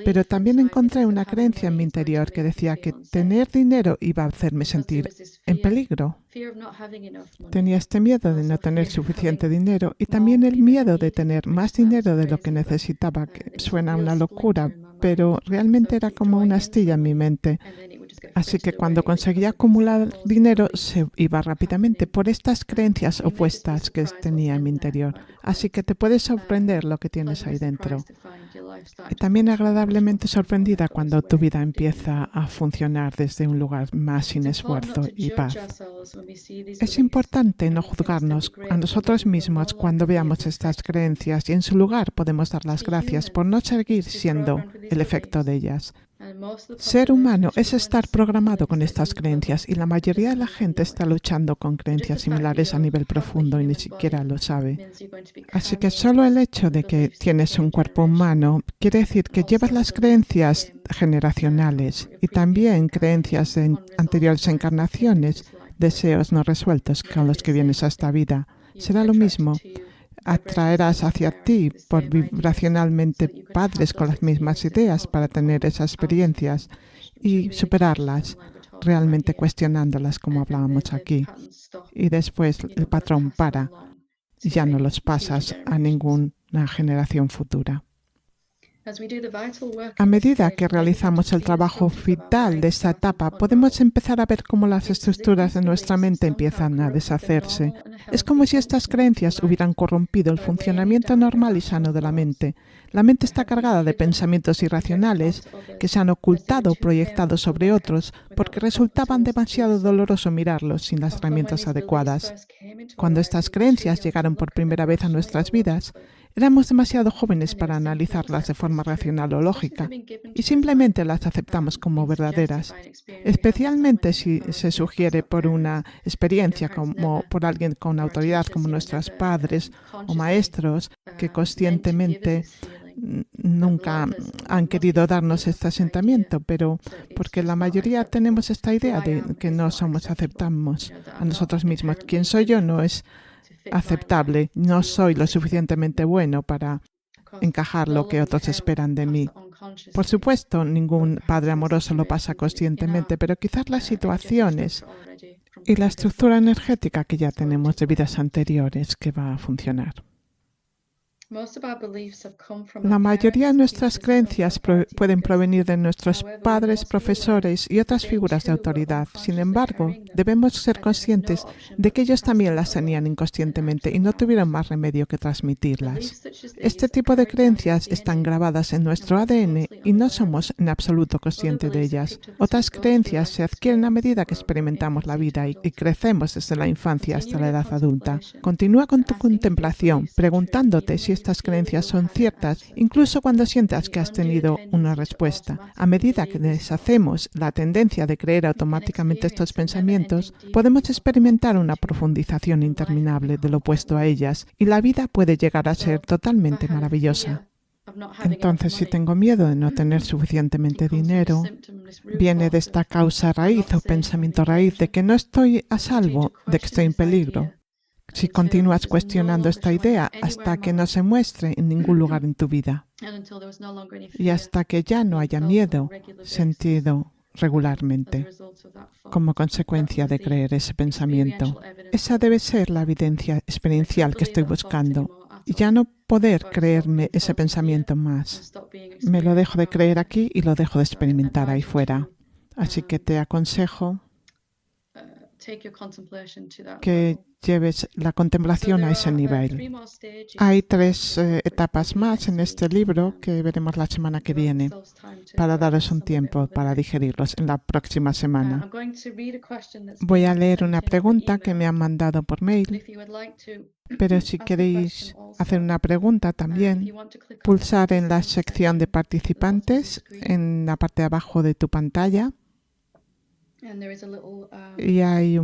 Speaker 2: Pero también encontré una creencia en mi interior que decía que tener dinero iba a hacerme sentir en peligro. Tenía este miedo de no tener suficiente dinero y también el miedo de tener más dinero de lo que necesitaba, que suena una locura, pero realmente era como una astilla en mi mente. Así que cuando conseguía acumular dinero se iba rápidamente por estas creencias opuestas que tenía en mi interior. Así que te puede sorprender lo que tienes ahí dentro. Y también agradablemente sorprendida cuando tu vida empieza a funcionar desde un lugar más sin esfuerzo y paz. Es importante no juzgarnos a nosotros mismos cuando veamos estas creencias y en su lugar podemos dar las gracias por no seguir siendo el efecto de ellas. Ser humano es estar programado con estas creencias y la mayoría de la gente está luchando con creencias similares a nivel profundo y ni siquiera lo sabe. Así que solo el hecho de que tienes un cuerpo humano quiere decir que llevas las creencias generacionales y también creencias de anteriores encarnaciones, deseos no resueltos con los que vienes a esta vida. Será lo mismo. Atraerás hacia ti por vibracionalmente padres con las mismas ideas para tener esas experiencias y superarlas. realmente cuestionándolas, como hablábamos aquí. Y después el patrón para y ya no los pasas a ninguna generación futura. A medida que realizamos el trabajo vital de esta etapa, podemos empezar a ver cómo las estructuras de nuestra mente empiezan a deshacerse. Es como si estas creencias hubieran corrompido el funcionamiento normal y sano de la mente. La mente está cargada de pensamientos irracionales que se han ocultado o proyectado sobre otros porque resultaban demasiado doloroso mirarlos sin las herramientas adecuadas. Cuando estas creencias llegaron por primera vez a nuestras vidas, éramos demasiado jóvenes para analizarlas de forma racional o lógica y simplemente las aceptamos como verdaderas, especialmente si se sugiere por una experiencia como por alguien con autoridad como nuestros padres o maestros que conscientemente nunca han querido darnos este asentamiento, pero porque la mayoría tenemos esta idea de que no somos aceptamos a nosotros mismos. ¿Quién soy yo? No es aceptable, no soy lo suficientemente bueno para encajar lo que otros esperan de mí. Por supuesto, ningún padre amoroso lo pasa conscientemente, pero quizás las situaciones y la estructura energética que ya tenemos de vidas anteriores que va a funcionar. La mayoría de nuestras creencias pueden provenir de nuestros padres, profesores y otras figuras de autoridad. Sin embargo, debemos ser conscientes de que ellos también las tenían inconscientemente y no tuvieron más remedio que transmitirlas. Este tipo de creencias están grabadas en nuestro ADN y no somos en absoluto conscientes de ellas. Otras creencias se adquieren a medida que experimentamos la vida y crecemos desde la infancia hasta la edad adulta. Continúa con tu contemplación, preguntándote si estas creencias son ciertas, incluso cuando sientas que has tenido una respuesta. A medida que deshacemos la tendencia de creer automáticamente estos pensamientos, podemos experimentar una profundización interminable del opuesto a ellas, y la vida puede llegar a ser totalmente maravillosa. Entonces, si tengo miedo de no tener suficientemente dinero, viene de esta causa raíz o pensamiento raíz de que no estoy a salvo, de que estoy en peligro. Si continúas cuestionando esta idea hasta que no se muestre en ningún lugar en tu vida y hasta que ya no haya miedo sentido regularmente como consecuencia de creer ese pensamiento. Esa debe ser la evidencia experiencial que estoy buscando y ya no poder creerme ese pensamiento más. Me lo dejo de creer aquí y lo dejo de experimentar ahí fuera. Así que te aconsejo que lleves la contemplación a ese nivel. Hay 3 etapas más en este libro que veremos la semana que viene para daros un tiempo para digerirlos en la próxima semana. Voy a leer una pregunta que me han mandado por mail, pero si queréis hacer una pregunta también, pulsar en la sección de participantes en la parte de abajo de tu pantalla y hay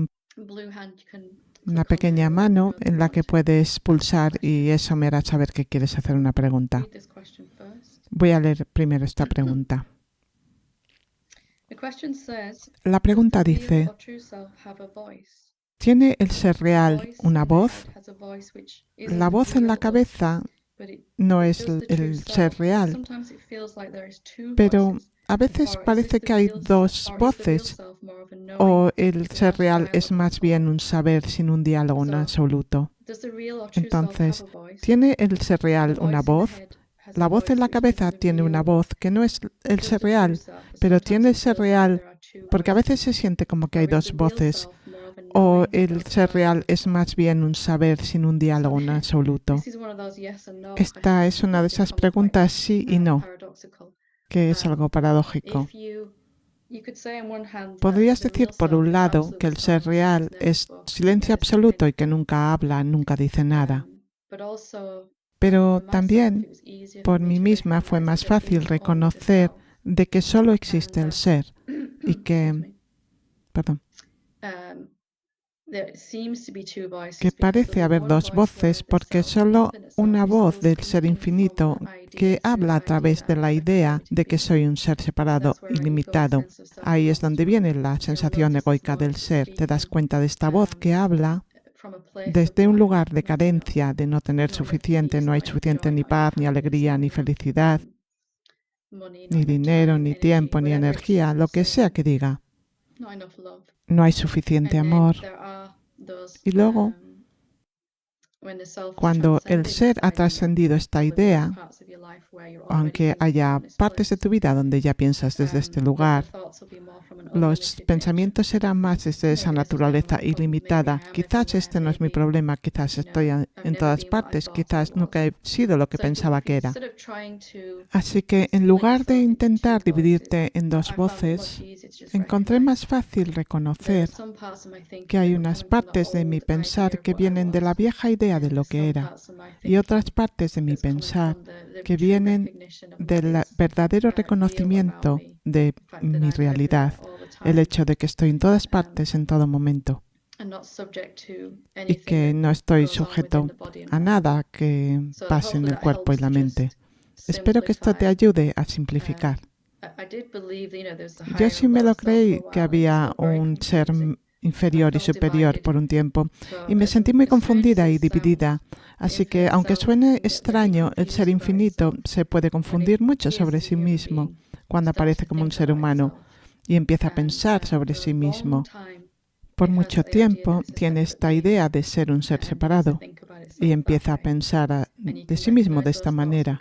Speaker 2: una pequeña mano en la que puedes pulsar y eso me hará saber que quieres hacer una pregunta. Voy a leer primero esta pregunta. La pregunta dice, ¿tiene el ser real una voz? La voz en la cabeza no es el ser real, pero a veces parece que hay 2 voces, o el ser real es más bien un saber sin un diálogo en absoluto. Entonces, ¿tiene el ser real una voz? La voz en la cabeza tiene una voz que no es el ser real, pero tiene el ser real porque a veces se siente como que hay 2 voces, o el ser real es más bien un saber sin un diálogo en absoluto. Esta es una de esas preguntas sí y no, que es algo paradójico. Podrías decir, por un lado, que el ser real es silencio absoluto y que nunca habla, nunca dice nada. Pero también, por mí misma, fue más fácil reconocer de que solo existe el ser y que parece haber 2 voces porque solo una voz del ser infinito que habla a través de la idea de que soy un ser separado y limitado. Ahí es donde viene la sensación egoica del ser. Te das cuenta de esta voz que habla desde un lugar de carencia, de no tener suficiente, no hay suficiente ni paz, ni alegría, ni felicidad, ni dinero, ni tiempo, ni energía, lo que sea que diga. no hay suficiente amor. Y luego, cuando el ser ha trascendido esta idea, aunque haya partes de tu vida donde ya piensas desde este lugar, los pensamientos serán más desde esa naturaleza ilimitada. Quizás este no es mi problema, quizás estoy en todas partes, quizás nunca he sido lo que pensaba que era. Así que en lugar de intentar dividirte en dos voces, encontré más fácil reconocer que hay unas partes de mi pensar que vienen de la vieja idea de lo que era y otras partes de mi pensar que vienen del verdadero reconocimiento de mi realidad, el hecho de que estoy en todas partes en todo momento y que no estoy sujeto a nada que pase en el cuerpo y la mente. Espero que esto te ayude a simplificar. Yo sí me lo creí que había un ser inferior y superior por un tiempo y me sentí muy confundida y dividida. Así que, aunque suene extraño, el ser infinito se puede confundir mucho sobre sí mismo cuando aparece como un ser humano y empieza a pensar sobre sí mismo. Por mucho tiempo tiene esta idea de ser un ser separado y empieza a pensar de sí mismo de esta manera.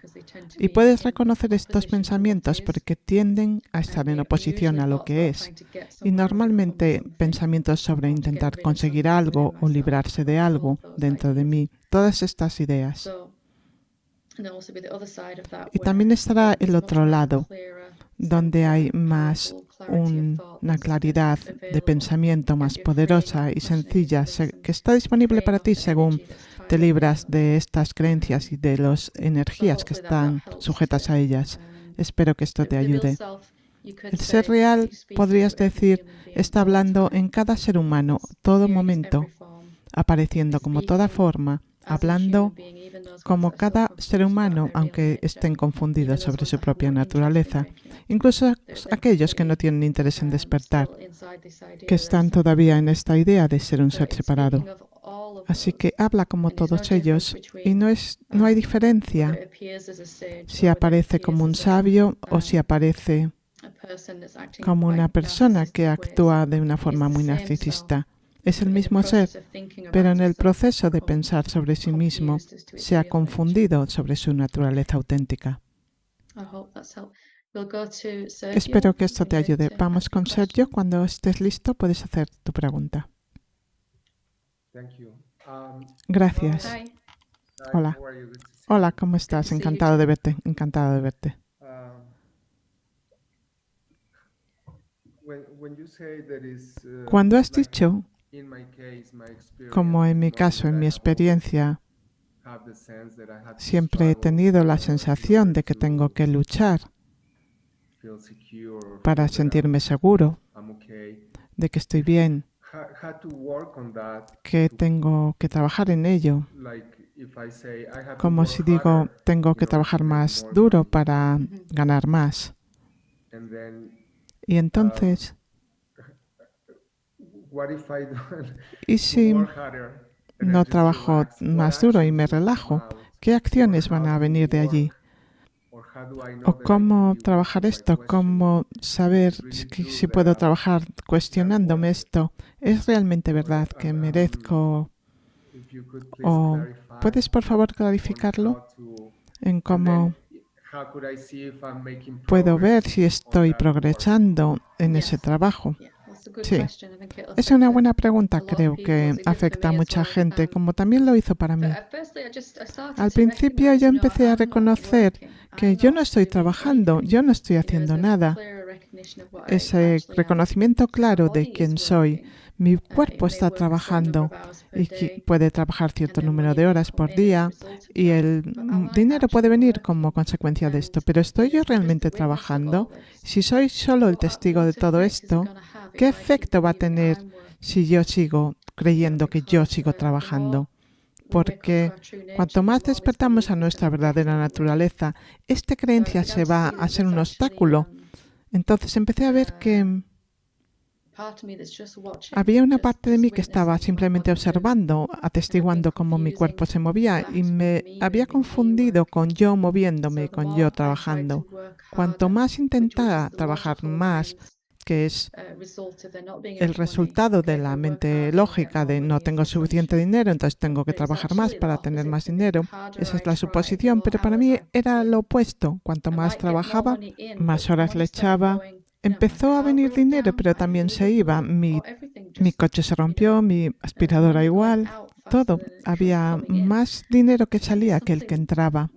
Speaker 2: Y puedes reconocer estos pensamientos porque tienden a estar en oposición a lo que es. Y normalmente pensamientos sobre intentar conseguir algo o librarse de algo dentro de mí, todas estas ideas. Y también estará el otro lado, donde hay más una claridad de pensamiento más poderosa y sencilla que está disponible para ti según te libras de estas creencias y de las energías que están sujetas a ellas. Espero que esto te ayude. El ser real, podrías decir, está hablando en cada ser humano, todo momento, apareciendo como toda forma, hablando como cada ser humano, aunque estén confundidos sobre su propia naturaleza, incluso aquellos que no tienen interés en despertar, que están todavía en esta idea de ser un ser separado. Así que habla como todos ellos y no hay diferencia si aparece como un sabio o si aparece como una persona que actúa de una forma muy narcisista. Es el mismo ser, pero en el proceso de pensar sobre sí mismo se ha confundido sobre su naturaleza auténtica. Espero que esto te ayude. Vamos con Sergio. Cuando estés listo, puedes hacer tu pregunta. Gracias. Hola. Hola, ¿cómo estás? Encantado de verte. Encantado de verte. Cuando has dicho, como en mi caso, en mi experiencia, siempre he tenido la sensación de que tengo que luchar para sentirme seguro, de que estoy bien, que tengo que trabajar en ello. Como si digo, tengo que trabajar más duro para ganar más. Y entonces, ¿y si no trabajo más duro y me relajo? ¿Qué acciones van a venir de allí? ¿O cómo trabajar esto? ¿Cómo saber si puedo trabajar cuestionándome esto? ¿Es realmente verdad que merezco? ¿O puedes, por favor, clarificarlo en cómo puedo ver si estoy progresando en ese trabajo? Sí, es una buena pregunta, creo que afecta a mucha gente, como también lo hizo para mí. Al principio yo empecé a reconocer que yo no estoy trabajando, yo no estoy haciendo nada. Ese reconocimiento claro de quién soy. Mi cuerpo está trabajando y puede trabajar cierto número de horas por día y el dinero puede venir como consecuencia de esto. Pero ¿estoy yo realmente trabajando? Si soy solo el testigo de todo esto, ¿qué efecto va a tener si yo sigo creyendo que yo sigo trabajando? Porque cuanto más despertamos a nuestra verdadera naturaleza, esta creencia se va a ser un obstáculo. Entonces empecé a ver que había una parte de mí que estaba simplemente observando, atestiguando cómo mi cuerpo se movía y me había confundido con yo moviéndome, con yo trabajando. Cuanto más intentaba trabajar más, que es el resultado de la mente lógica de no tengo suficiente dinero, entonces tengo que trabajar más para tener más dinero. Esa es la suposición, pero para mí era lo opuesto. Cuanto más trabajaba, más horas le echaba. Empezó a venir dinero, pero también se iba. Mi coche se rompió, mi aspiradora igual, todo. Había más dinero que salía que el que entraba.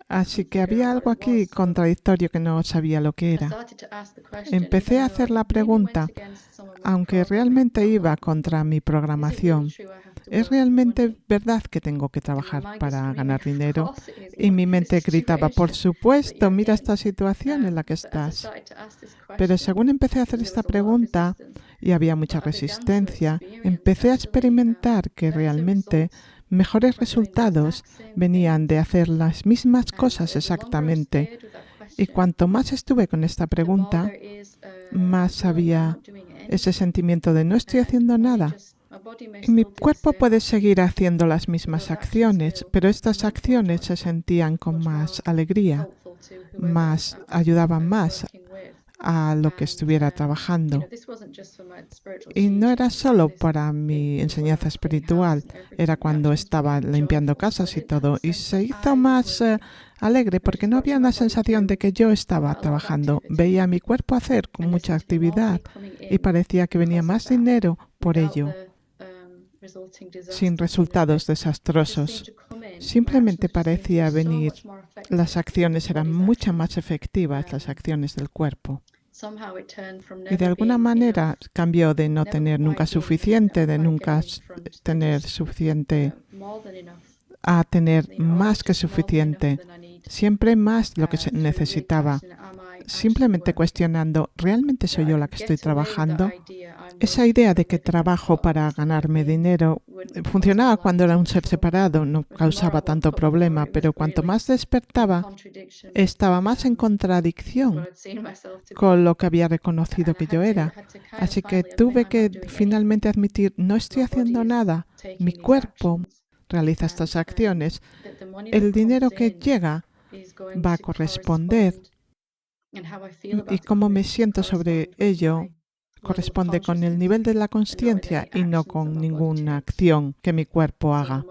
Speaker 2: Así que había algo aquí contradictorio que no sabía lo que era. Empecé a hacer la pregunta, aunque realmente iba contra mi programación. ¿Es realmente verdad que tengo que trabajar para ganar dinero? Y mi mente gritaba, por supuesto, mira esta situación en la que estás. Pero según empecé a hacer esta pregunta, y había mucha resistencia, empecé a experimentar que realmente mejores resultados venían de hacer las mismas cosas exactamente. Y cuanto más estuve con esta pregunta, más había ese sentimiento de no estoy haciendo nada. Y mi cuerpo puede seguir haciendo las mismas acciones, pero estas acciones se sentían con más alegría, ayudaban más a lo que estuviera trabajando. Y no era solo para mi enseñanza espiritual, era cuando estaba limpiando casas y todo. Y se hizo más alegre porque no había una sensación de que yo estaba trabajando. Veía a mi cuerpo hacer con mucha actividad y parecía que venía más dinero por ello, sin resultados desastrosos. Simplemente parecía venir. Las acciones eran mucho más efectivas, las acciones del cuerpo. Y de alguna manera cambió de no tener nunca suficiente, de nunca tener suficiente, a tener más que suficiente, siempre más lo que se necesitaba. Simplemente cuestionando, ¿realmente soy yo la que estoy trabajando? Esa idea de que trabajo para ganarme dinero funcionaba cuando era un ser separado, no causaba tanto problema, pero cuanto más despertaba, estaba más en contradicción con lo que había reconocido que yo era. Así que tuve que finalmente admitir, no estoy haciendo nada, mi cuerpo realiza estas acciones, el dinero que llega va a corresponder y cómo me siento sobre ello corresponde con el nivel de la consciencia y no con ninguna acción que mi cuerpo haga.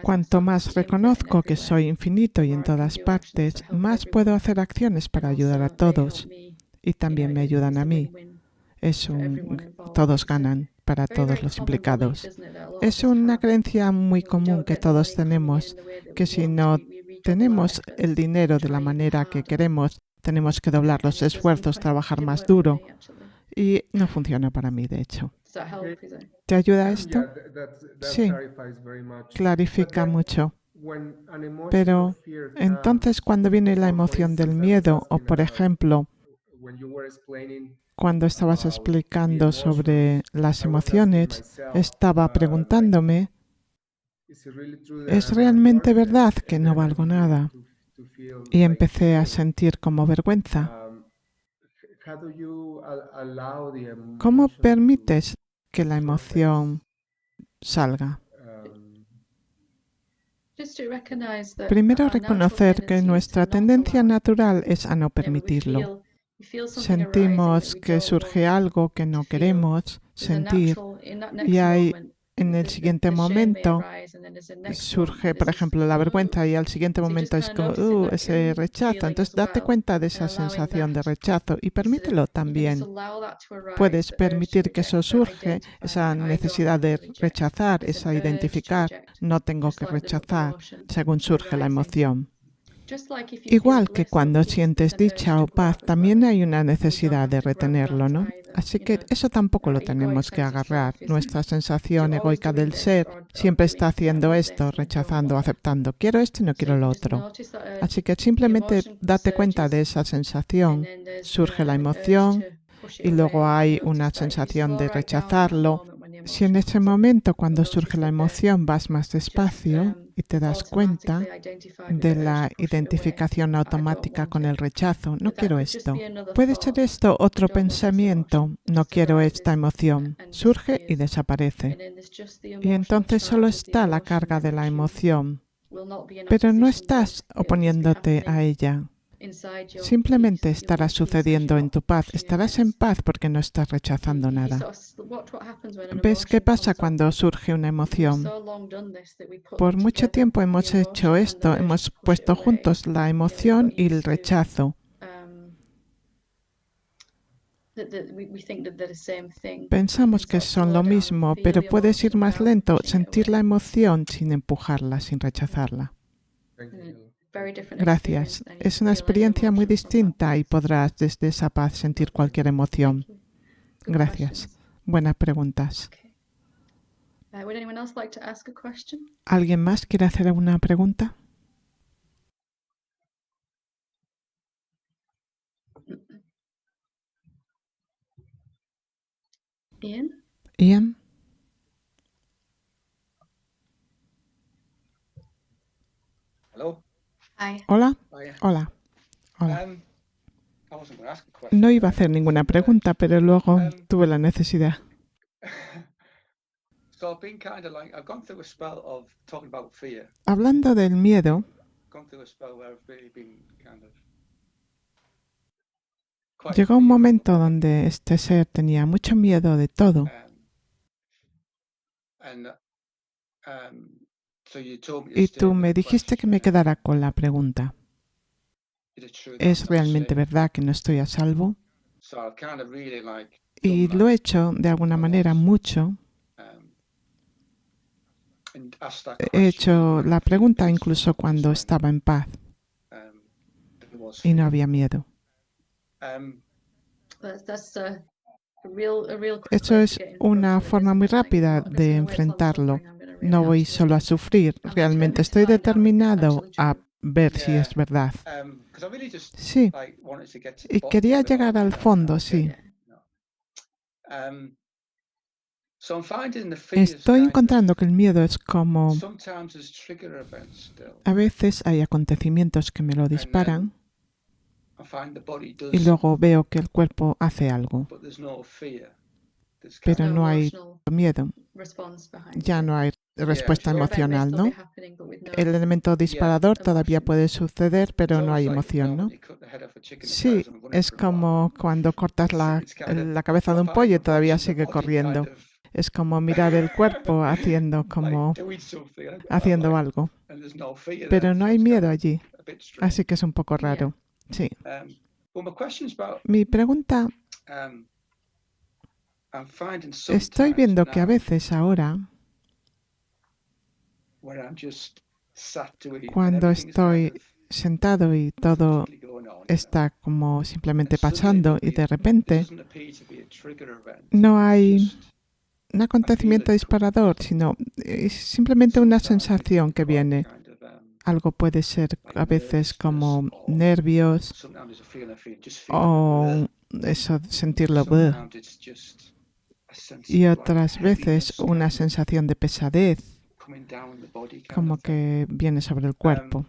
Speaker 2: Cuanto más reconozco que soy infinito y en todas partes, más puedo hacer acciones para ayudar a todos y también me ayudan a mí. Todos ganan para todos los implicados. Es una creencia muy común que todos tenemos, que si no tenemos el dinero de la manera que queremos, tenemos que doblar los esfuerzos, trabajar más duro. Y no funciona para mí, de hecho. ¿Te ayuda esto? Sí, clarifica mucho. Pero entonces cuando viene la emoción del miedo, o por ejemplo, cuando estabas explicando sobre las emociones, estaba preguntándome, ¿es realmente verdad que no valgo nada? Y empecé a sentir como vergüenza. ¿Cómo permites que la emoción salga? Primero, reconocer que nuestra tendencia natural es a no permitirlo. Sentimos que surge algo que no queremos sentir y hay en el siguiente momento surge, por ejemplo, la vergüenza y al siguiente momento es como ese rechazo. Entonces, date cuenta de esa sensación de rechazo y permítelo también. Puedes permitir que eso surge, esa necesidad de rechazar, esa identificar. No tengo que rechazar según surge la emoción. Igual que cuando sientes dicha o paz, también hay una necesidad de retenerlo, ¿no? Así que eso tampoco lo tenemos que agarrar. Nuestra sensación egoica del ser siempre está haciendo esto, rechazando, aceptando. Quiero esto y no quiero lo otro. Así que simplemente date cuenta de esa sensación. Surge la emoción y luego hay una sensación de rechazarlo. Si en ese momento, cuando surge la emoción, vas más despacio y te das cuenta de la identificación automática con el rechazo, no quiero esto. Puede ser esto otro pensamiento, no quiero esta emoción. Surge y desaparece. Y entonces solo está la carga de la emoción, pero no estás oponiéndote a ella. Simplemente estará sucediendo en tu paz. Estarás en paz porque no estás rechazando nada. ¿Ves qué pasa cuando surge una emoción? Por mucho tiempo hemos hecho esto, hemos puesto juntos la emoción y el rechazo. Pensamos que son lo mismo, pero puedes ir más lento, sentir la emoción sin empujarla, sin rechazarla. Gracias. Es una experiencia muy distinta y podrás desde esa paz sentir cualquier emoción. Gracias. Buenas preguntas. ¿Alguien más quiere hacer alguna pregunta? Ian.
Speaker 3: Hello.
Speaker 2: Hola.
Speaker 3: Hiya.
Speaker 2: Hola. Hola.
Speaker 3: I wasn't going to ask a question.
Speaker 2: No iba a hacer ninguna pregunta, pero luego tuve la necesidad.
Speaker 3: So I've been kind of like, I've gone through a spell of talking about fear.
Speaker 2: Hablando del miedo,
Speaker 3: Gone through a spell where I've really been kind of quite
Speaker 2: llegó un
Speaker 3: fearful.
Speaker 2: momento donde este ser tenía mucho miedo de todo.
Speaker 3: So you told me to
Speaker 2: Y
Speaker 3: stay
Speaker 2: tú
Speaker 3: with
Speaker 2: me
Speaker 3: the
Speaker 2: dijiste que me
Speaker 3: question.
Speaker 2: quedara con la pregunta.
Speaker 3: Is it true that I'm
Speaker 2: ¿Es
Speaker 3: not
Speaker 2: realmente
Speaker 3: safe?
Speaker 2: verdad que no estoy a salvo?
Speaker 3: So I've kind of really like
Speaker 2: Y
Speaker 3: done
Speaker 2: lo he
Speaker 3: that,
Speaker 2: hecho de alguna manera mucho.
Speaker 3: and asked that
Speaker 2: He
Speaker 3: question
Speaker 2: hecho
Speaker 3: when I
Speaker 2: la
Speaker 3: feel
Speaker 2: pregunta
Speaker 3: peaceful,
Speaker 2: incluso
Speaker 3: just
Speaker 2: cuando
Speaker 3: like,
Speaker 2: estaba en paz
Speaker 3: there was
Speaker 2: y no
Speaker 3: fear.
Speaker 2: había miedo. Eso es una forma muy rápida de enfrentarlo. No voy solo a sufrir, realmente estoy determinado a ver si es verdad.
Speaker 3: 'Cause I really just
Speaker 2: Sí,
Speaker 3: like wanted to get to the
Speaker 2: y
Speaker 3: bottom
Speaker 2: quería
Speaker 3: of it
Speaker 2: llegar
Speaker 3: all,
Speaker 2: al
Speaker 3: you know,
Speaker 2: fondo,
Speaker 3: and
Speaker 2: sí.
Speaker 3: get, you know. So I'm finding the fears
Speaker 2: Estoy
Speaker 3: kind of
Speaker 2: encontrando que el miedo es como
Speaker 3: sometimes there's trigger events still,
Speaker 2: a veces hay acontecimientos que me lo
Speaker 3: and then
Speaker 2: disparan
Speaker 3: I find the body
Speaker 2: y
Speaker 3: does
Speaker 2: luego
Speaker 3: something,
Speaker 2: veo que el cuerpo hace algo,
Speaker 3: but there's no fear. There's kind
Speaker 2: pero
Speaker 3: of
Speaker 2: no hay miedo, ya no hay respuesta
Speaker 3: so
Speaker 2: emocional, ¿no? El elemento disparador todavía puede suceder, pero
Speaker 3: it's
Speaker 2: no hay
Speaker 3: almost like, you know,
Speaker 2: emoción,
Speaker 3: when
Speaker 2: ¿no?
Speaker 3: you cut the head off a chicken, it
Speaker 2: Sí,
Speaker 3: carries on running
Speaker 2: es
Speaker 3: for a while.
Speaker 2: como cuando cortas la cabeza
Speaker 3: So
Speaker 2: de
Speaker 3: I
Speaker 2: un
Speaker 3: find
Speaker 2: pollo y
Speaker 3: I'm
Speaker 2: todavía
Speaker 3: watching the
Speaker 2: sigue
Speaker 3: body
Speaker 2: corriendo.
Speaker 3: kind of
Speaker 2: Es como mirar el cuerpo haciendo como
Speaker 3: like doing something, and I'm
Speaker 2: haciendo
Speaker 3: like,
Speaker 2: algo,
Speaker 3: and there's no fear there,
Speaker 2: pero no
Speaker 3: so
Speaker 2: hay
Speaker 3: it's kind
Speaker 2: miedo
Speaker 3: of
Speaker 2: allí,
Speaker 3: a bit strange.
Speaker 2: así que es un poco raro. Sí.
Speaker 3: Well, my question's about
Speaker 2: Mi pregunta,
Speaker 3: I'm finding
Speaker 2: estoy
Speaker 3: sometimes
Speaker 2: viendo que a
Speaker 3: now
Speaker 2: veces ahora,
Speaker 3: where I'm just sat doing and
Speaker 2: cuando
Speaker 3: everything is kind
Speaker 2: estoy
Speaker 3: of
Speaker 2: sentado y todo
Speaker 3: perfectly going on, you know,
Speaker 2: está como simplemente
Speaker 3: and suddenly
Speaker 2: pasando
Speaker 3: there'll
Speaker 2: y
Speaker 3: be,
Speaker 2: de
Speaker 3: there
Speaker 2: repente
Speaker 3: doesn't appear to be a trigger event.
Speaker 2: no
Speaker 3: It's
Speaker 2: hay
Speaker 3: just
Speaker 2: un
Speaker 3: I feel
Speaker 2: acontecimiento
Speaker 3: it
Speaker 2: disparador, sino es simplemente una
Speaker 3: sometimes it can
Speaker 2: sensación
Speaker 3: be
Speaker 2: que
Speaker 3: quite
Speaker 2: viene.
Speaker 3: kind of
Speaker 2: Algo puede ser
Speaker 3: like
Speaker 2: a veces
Speaker 3: nervousness,
Speaker 2: como
Speaker 3: or
Speaker 2: nervios
Speaker 3: sometimes there's a feeling I feel just feeling
Speaker 2: o eso, sentirlo, "Bleh",
Speaker 3: sometimes it's just a sense
Speaker 2: y
Speaker 3: of like
Speaker 2: otras veces
Speaker 3: heaviness
Speaker 2: una
Speaker 3: kind of
Speaker 2: sensación de pesadez,
Speaker 3: coming down the body kind
Speaker 2: como
Speaker 3: of thing.
Speaker 2: que viene sobre el cuerpo.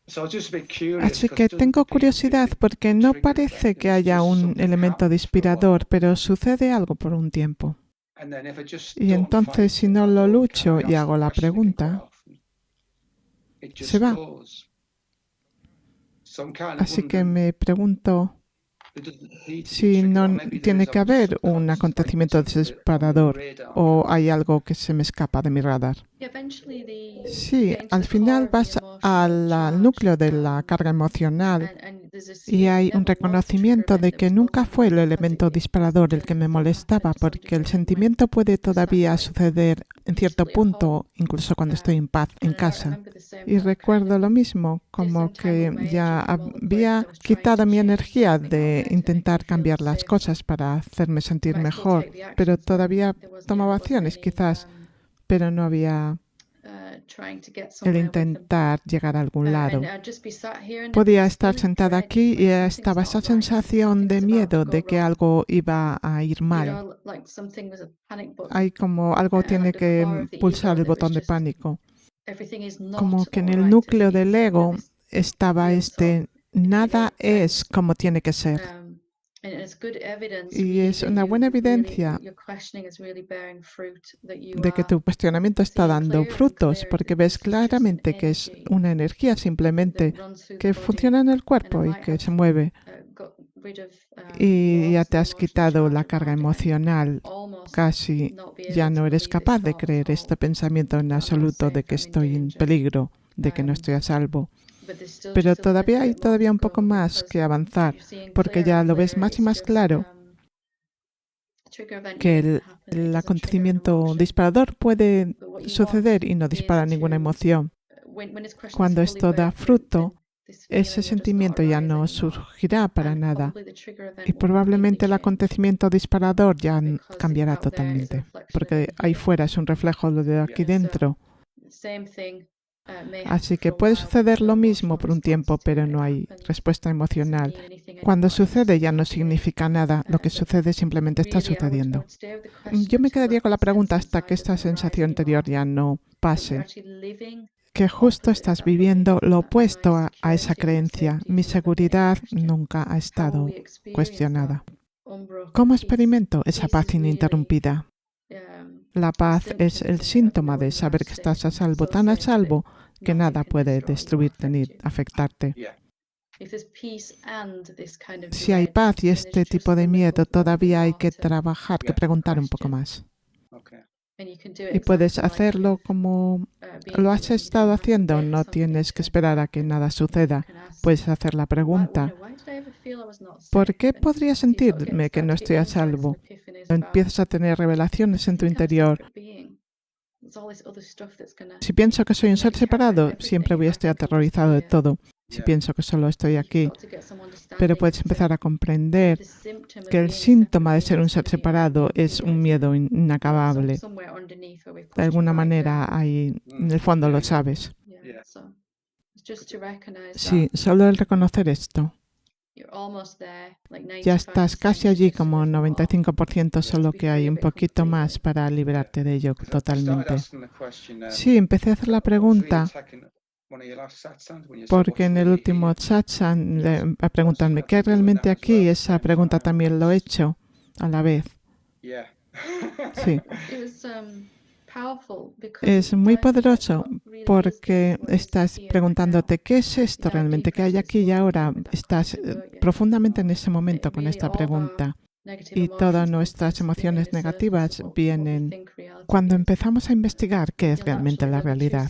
Speaker 3: So I was just a bit curious
Speaker 2: Así
Speaker 3: 'cause
Speaker 2: que
Speaker 3: it doesn't
Speaker 2: tengo
Speaker 3: appear to be
Speaker 2: curiosidad
Speaker 3: a
Speaker 2: porque no
Speaker 3: trigger
Speaker 2: parece
Speaker 3: event,
Speaker 2: que
Speaker 3: it's
Speaker 2: haya
Speaker 3: just
Speaker 2: un
Speaker 3: something
Speaker 2: elemento
Speaker 3: happens for a while.
Speaker 2: disparador, pero sucede algo por un tiempo.
Speaker 3: And then if I just
Speaker 2: Y
Speaker 3: don't
Speaker 2: entonces
Speaker 3: fight
Speaker 2: si
Speaker 3: it,
Speaker 2: no
Speaker 3: I
Speaker 2: lo
Speaker 3: don't
Speaker 2: lucho
Speaker 3: kind of
Speaker 2: y
Speaker 3: ask
Speaker 2: hago
Speaker 3: the
Speaker 2: la
Speaker 3: question again quite
Speaker 2: pregunta,
Speaker 3: often, it
Speaker 2: se
Speaker 3: just
Speaker 2: va.
Speaker 3: goes. So I'm kind of
Speaker 2: Así que
Speaker 3: wondering,
Speaker 2: me pregunto
Speaker 3: there doesn't appear to be a
Speaker 2: si
Speaker 3: trigger, or
Speaker 2: no
Speaker 3: maybe there
Speaker 2: tiene
Speaker 3: is,
Speaker 2: que
Speaker 3: I'm just
Speaker 2: haber un
Speaker 3: sometimes like
Speaker 2: acontecimiento
Speaker 3: it's a bit on the
Speaker 2: disparador
Speaker 3: radar
Speaker 2: o
Speaker 3: kind
Speaker 2: hay
Speaker 3: of.
Speaker 2: algo que se me escapa de mi radar. Sí, al final vas al núcleo de la carga emocional y hay un reconocimiento de que nunca fue el elemento disparador el que me molestaba, porque el sentimiento puede todavía suceder en cierto punto, incluso cuando estoy en paz en casa. Y recuerdo lo mismo, como que ya había quitado mi energía de intentar cambiar las cosas para hacerme sentir mejor, pero todavía tomaba acciones quizás, pero no había el intentar llegar a algún lado. Podía estar sentada aquí y estaba esa sensación de miedo de que algo iba a ir mal. Hay como algo tiene que pulsar el botón de pánico. Como que en el núcleo del ego estaba nada es como tiene que ser. Y es una buena evidencia de que tu cuestionamiento está dando frutos, porque ves claramente que es una energía simplemente que funciona en el cuerpo y que se mueve. Y ya te has quitado la carga emocional. Casi ya no eres capaz de creer este pensamiento en absoluto de que estoy en peligro, de que no estoy a salvo. Pero todavía hay un poco más que avanzar, porque ya lo ves más y más claro que el acontecimiento disparador puede suceder y no dispara ninguna emoción. Cuando esto da fruto, ese sentimiento ya no surgirá para nada y probablemente el acontecimiento disparador ya cambiará totalmente, porque ahí fuera es un reflejo de lo de aquí dentro. Así que puede suceder lo mismo por un tiempo, pero no hay respuesta emocional. Cuando sucede ya no significa nada, lo que sucede simplemente está sucediendo. Yo me quedaría con la pregunta hasta que esta sensación anterior ya no pase. Que justo estás viviendo lo opuesto a esa creencia. Mi seguridad nunca ha estado cuestionada. ¿Cómo experimento esa paz ininterrumpida? La paz es el síntoma de saber que estás a salvo, tan a salvo que nada puede destruirte ni afectarte. Si hay paz y este tipo de miedo, todavía hay que trabajar, que preguntar un poco más. Y puedes hacerlo como lo has estado haciendo, no tienes que esperar a que nada suceda. Puedes hacer la pregunta, ¿por qué podría sentirme que no estoy a salvo? Empiezas a tener revelaciones en tu interior. Si pienso que soy un ser separado, siempre voy a estar aterrorizado de todo. Si pienso que solo estoy aquí, pero puedes empezar a comprender que el síntoma de ser un ser separado es un miedo inacabable. De alguna manera, ahí en el fondo lo sabes. Sí, solo el reconocer esto. Ya estás casi allí como 95%, solo que hay un poquito más para liberarte de ello totalmente. Sí, empecé a hacer la pregunta porque en el último satsang a preguntarme ¿qué hay realmente aquí? Esa pregunta también lo he hecho a la vez. Sí. Es muy poderoso porque estás preguntándote ¿qué es esto realmente? ¿Qué hay aquí y ahora? Estás profundamente en ese momento con esta pregunta. Y todas nuestras emociones negativas vienen cuando empezamos a investigar qué es realmente la realidad.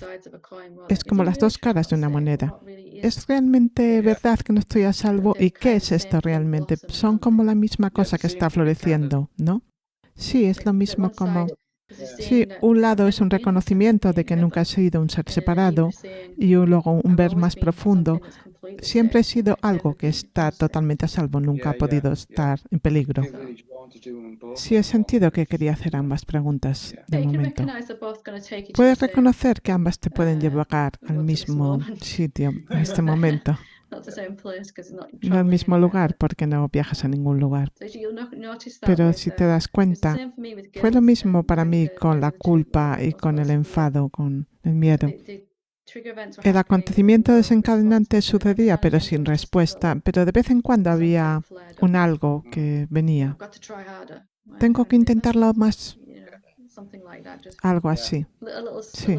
Speaker 2: Es como las dos caras de una moneda. ¿Es realmente verdad que no estoy a salvo? ¿Y qué es esto realmente? Son como la misma cosa que está floreciendo, ¿no? Sí, es lo mismo como... Sí, un lado es un reconocimiento de que nunca he sido un ser separado y luego un ver más profundo. Siempre he sido algo que está totalmente a salvo, nunca ha podido estar en peligro. Sí he sentido que quería hacer ambas preguntas de momento. Puedes reconocer que ambas te pueden llevar al mismo sitio, a este momento. No al mismo lugar, porque no viajas a ningún lugar. Pero si te das cuenta, fue lo mismo para mí con la culpa y con el enfado, con el miedo. El acontecimiento desencadenante sucedía, pero sin respuesta, pero de vez en cuando había un algo que venía. Tengo que intentarlo más. Algo así. Sí.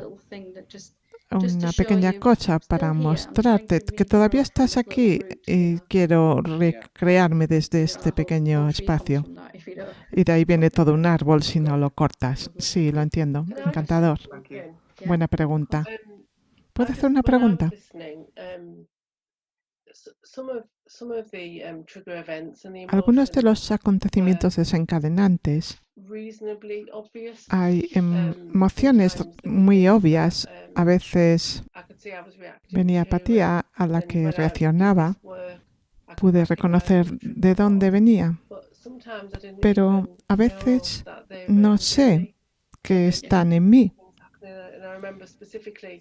Speaker 2: Una pequeña cosa para mostrarte que todavía estás aquí y quiero recrearme desde este pequeño espacio. Y de ahí viene todo un árbol si no lo cortas. Sí, lo entiendo. Encantador. Buena pregunta. ¿Puedo hacer una pregunta? Algunos de los acontecimientos desencadenantes hay emociones muy obvias. A veces venía apatía a la que reaccionaba. Pude reconocer de dónde venía. Pero a veces no sé que están en mí.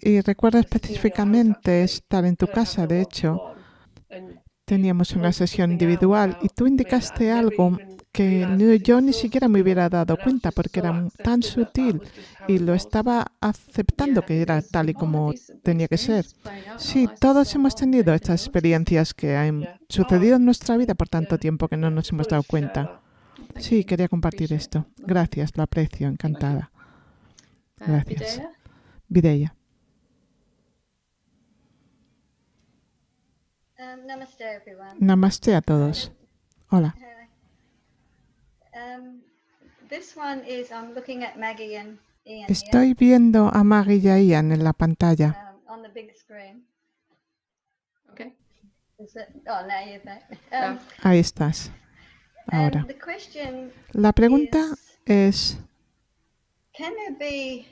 Speaker 2: Y recuerdo específicamente estar en tu casa, de hecho. Teníamos una sesión individual y tú indicaste algo que yo ni siquiera me hubiera dado cuenta porque era tan sutil y lo estaba aceptando que era tal y como tenía que ser. Sí, todos hemos tenido estas experiencias que han sucedido en nuestra vida por tanto tiempo que no nos hemos dado cuenta. Sí, quería compartir esto. Gracias, lo aprecio, encantada. Gracias. Videya.
Speaker 4: Namaste, everyone.
Speaker 2: Namaste a todos. Hola.
Speaker 4: This one is I'm looking at Maggie and Ian
Speaker 2: Estoy viendo a Maggie y a Ian en la pantalla.
Speaker 4: here, on the big screen.
Speaker 1: Okay.
Speaker 4: Oh, now you're back.
Speaker 2: Ahí estás. Ahora.
Speaker 4: And the question
Speaker 2: La pregunta
Speaker 4: is,
Speaker 2: es,
Speaker 4: can there be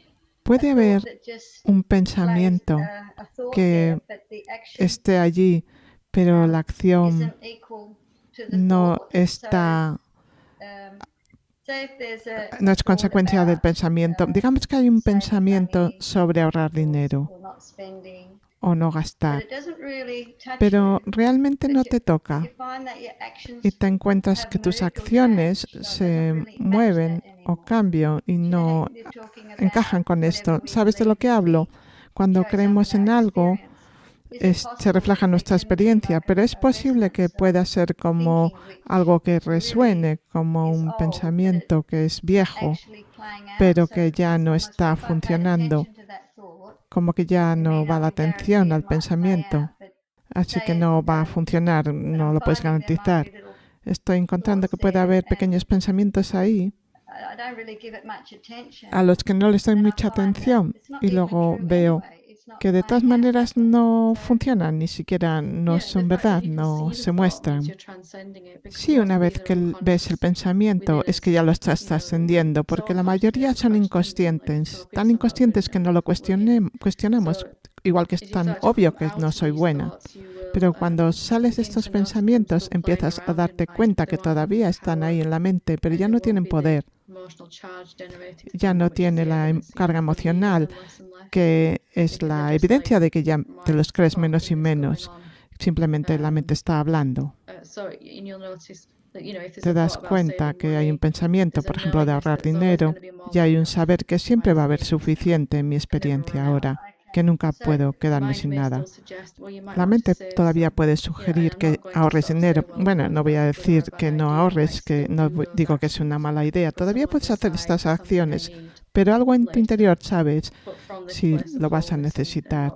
Speaker 2: ¿puede
Speaker 4: a
Speaker 2: haber
Speaker 4: thought that just
Speaker 2: un
Speaker 4: plays
Speaker 2: pensamiento
Speaker 4: a thought
Speaker 2: que
Speaker 4: there, but the action
Speaker 2: esté allí, pero la acción
Speaker 4: isn't equal to the
Speaker 2: no
Speaker 4: thought?
Speaker 2: está,
Speaker 4: Say if there's a
Speaker 2: no es
Speaker 4: thought
Speaker 2: consecuencia del
Speaker 4: about,
Speaker 2: pensamiento? Digamos que hay un
Speaker 4: saving
Speaker 2: pensamiento
Speaker 4: money
Speaker 2: sobre ahorrar dinero
Speaker 4: or not spending,
Speaker 2: o no
Speaker 4: but
Speaker 2: gastar,
Speaker 4: it doesn't really touch
Speaker 2: pero
Speaker 4: you.
Speaker 2: realmente no te toca
Speaker 4: You find that your actions
Speaker 2: y te encuentras que tus acciones se mueven o cambian y no encajan con esto. ¿Sabes de lo que hablo? Cuando creemos en algo, se refleja en nuestra experiencia, pero es posible que pueda ser como algo que resuene, como un pensamiento que es viejo, pero que ya no está funcionando, como que ya no va la atención al pensamiento, así que no va a funcionar, no lo puedes garantizar. Estoy encontrando que puede haber pequeños pensamientos ahí a los que no les doy mucha atención y luego veo que de todas maneras no funcionan, ni siquiera no son verdad, no se muestran. Sí, una vez que ves el pensamiento es que ya lo estás trascendiendo, porque la mayoría son inconscientes, tan inconscientes que no lo cuestionamos, igual que es tan obvio que no soy buena. Pero cuando sales de estos pensamientos empiezas a darte cuenta que todavía están ahí en la mente, pero ya no tienen poder, ya no tiene la carga emocional, que es la evidencia de que ya te los crees menos y menos. Simplemente la mente está hablando. Te das cuenta que hay un pensamiento, por ejemplo, de ahorrar dinero, y hay un saber que siempre va a haber suficiente en mi experiencia ahora, que nunca puedo quedarme sin nada. La mente todavía puede sugerir que ahorres dinero. Bueno, no voy a decir que no ahorres, que no digo que es una mala idea. Todavía puedes hacer estas acciones, pero algo en tu interior sabes si lo vas a necesitar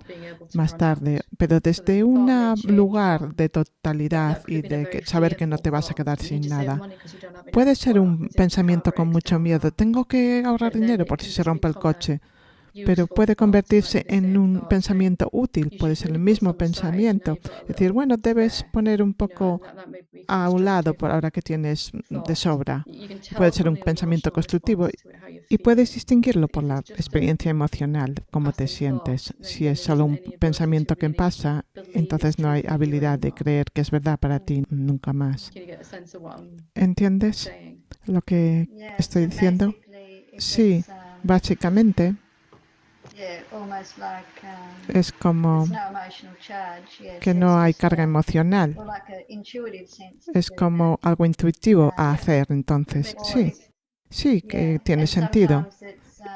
Speaker 2: más tarde. Pero desde un lugar de totalidad y de saber que no te vas a quedar sin nada. Puede ser un pensamiento con mucho miedo. Tengo que ahorrar dinero por si se rompe el coche. Pero puede convertirse en un pensamiento útil, puede ser el mismo pensamiento. Es decir, bueno, debes poner un poco a un lado por ahora que tienes de sobra. Puede ser un pensamiento constructivo y puedes distinguirlo por la experiencia emocional, cómo te sientes. Si es solo un pensamiento que pasa, entonces no hay habilidad de creer que es verdad para ti nunca más. ¿Entiendes lo que estoy diciendo? Sí, básicamente. Es como que no hay carga emocional. Es como algo intuitivo a hacer, entonces. Sí, que tiene sentido.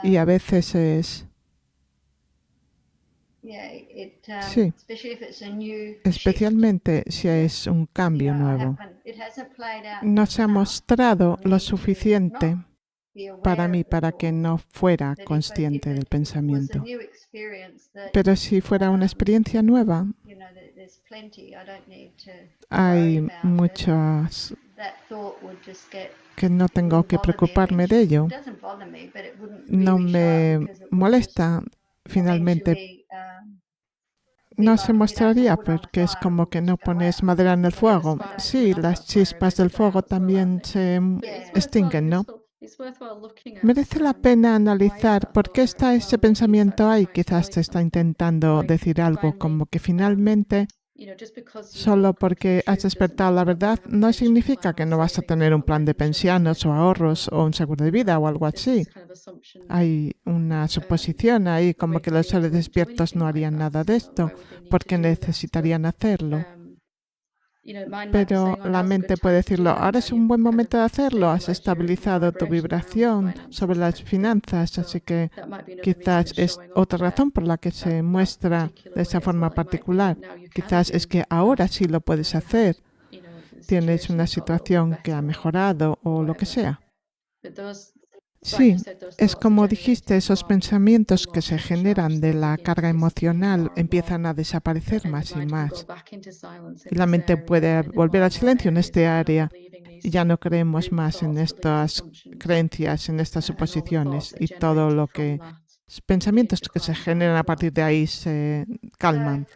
Speaker 2: Y a veces es... Sí, especialmente si es un cambio nuevo. No se ha mostrado lo suficiente para mí, para que no fuera consciente del pensamiento. Pero si fuera una experiencia nueva, hay muchas que no tengo que preocuparme de ello. No me molesta, finalmente. No se mostraría porque es como que no pones madera en el fuego. Sí, las chispas del fuego también se extinguen, ¿no? Merece la pena analizar por qué está ese pensamiento ahí. Quizás te está intentando decir algo como que finalmente, solo porque has despertado la verdad, no significa que no vas a tener un plan de pensiones o ahorros o un seguro de vida o algo así. Hay una suposición ahí como que los seres despiertos no harían nada de esto porque necesitarían hacerlo. Pero la mente puede decirlo, ahora es un buen momento de hacerlo, has estabilizado tu vibración sobre las finanzas, así que quizás es otra razón por la que se muestra de esa forma particular. Quizás es que ahora sí lo puedes hacer, tienes una situación que ha mejorado o lo que sea. Sí, es como dijiste, esos pensamientos que se generan de la carga emocional empiezan a desaparecer más y más. Y la mente puede volver al silencio en este área y ya no creemos más en estas creencias, en estas suposiciones y todo lo que pensamientos que se generan a partir de ahí se calman.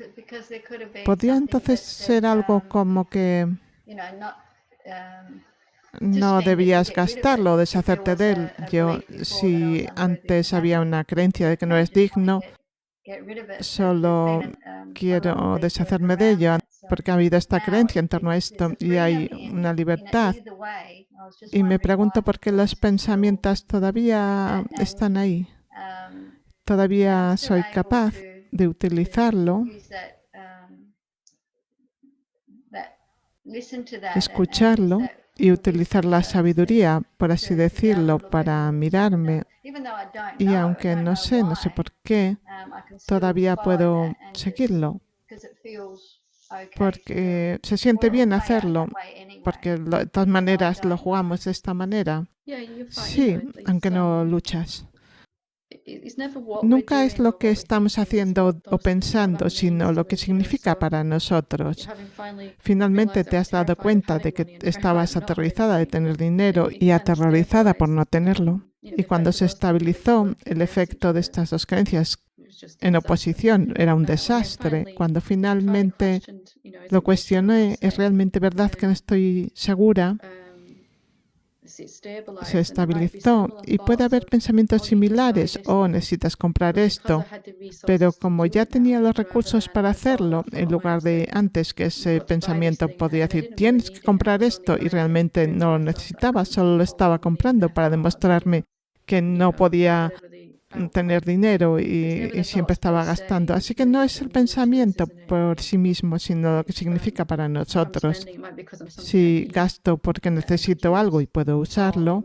Speaker 2: ¿Podría entonces ser algo como que no debías gastarlo o deshacerte de él? Yo, si antes había una creencia de que no eres digno, solo quiero deshacerme de ello porque ha habido esta creencia en torno a esto y hay una libertad. Y me pregunto por qué los pensamientos todavía están ahí. Todavía soy capaz de utilizarlo, escucharlo y utilizar la sabiduría, por así decirlo, para mirarme. Y aunque no sé por qué, todavía puedo seguirlo, porque se siente bien hacerlo, porque de todas maneras lo jugamos de esta manera. Sí, aunque no luchas. Nunca es lo que estamos haciendo o pensando, sino lo que significa para nosotros. Finalmente te has dado cuenta de que estabas aterrorizada de tener dinero y aterrorizada por no tenerlo. Y cuando se estabilizó el efecto de estas dos creencias en oposición, era un desastre. Cuando finalmente lo cuestioné, ¿es realmente verdad que no estoy segura? Se estabilizó y puede haber pensamientos similares o necesitas comprar esto, pero como ya tenía los recursos para hacerlo, en lugar de antes que ese pensamiento podría decir tienes que comprar esto y realmente no lo necesitaba, solo lo estaba comprando para demostrarme que no podía tener dinero y siempre estaba gastando. Así que no es el pensamiento por sí mismo, sino lo que significa para nosotros. Si gasto porque necesito algo y puedo usarlo,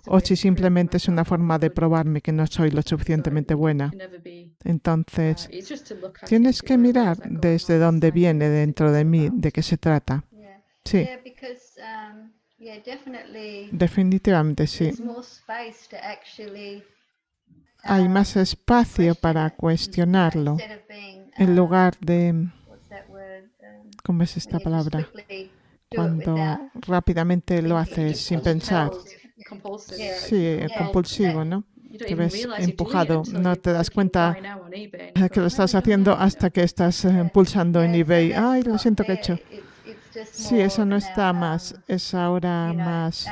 Speaker 2: o si simplemente es una forma de probarme que no soy lo suficientemente buena. Entonces, tienes que mirar desde dónde viene dentro de mí, de qué se trata. Sí, definitivamente sí. Hay más espacio para cuestionarlo en lugar de, ¿cómo es esta palabra? Cuando rápidamente lo haces sin pensar. Sí, compulsivo, ¿no? Te ves empujado, no te das cuenta que lo estás haciendo hasta que estás pulsando en eBay. Ay, lo siento que he hecho. Sí, eso no está más, es ahora más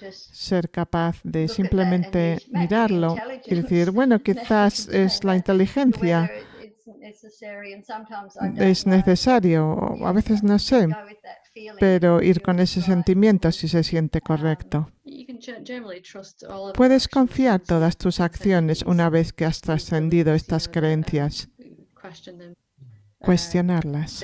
Speaker 2: ser capaz de simplemente mirarlo y decir, bueno, quizás es la inteligencia, es necesario, o a veces no sé, pero ir con ese sentimiento si se siente correcto. Puedes confiar todas tus acciones una vez que has trascendido estas creencias. Cuestionarlas,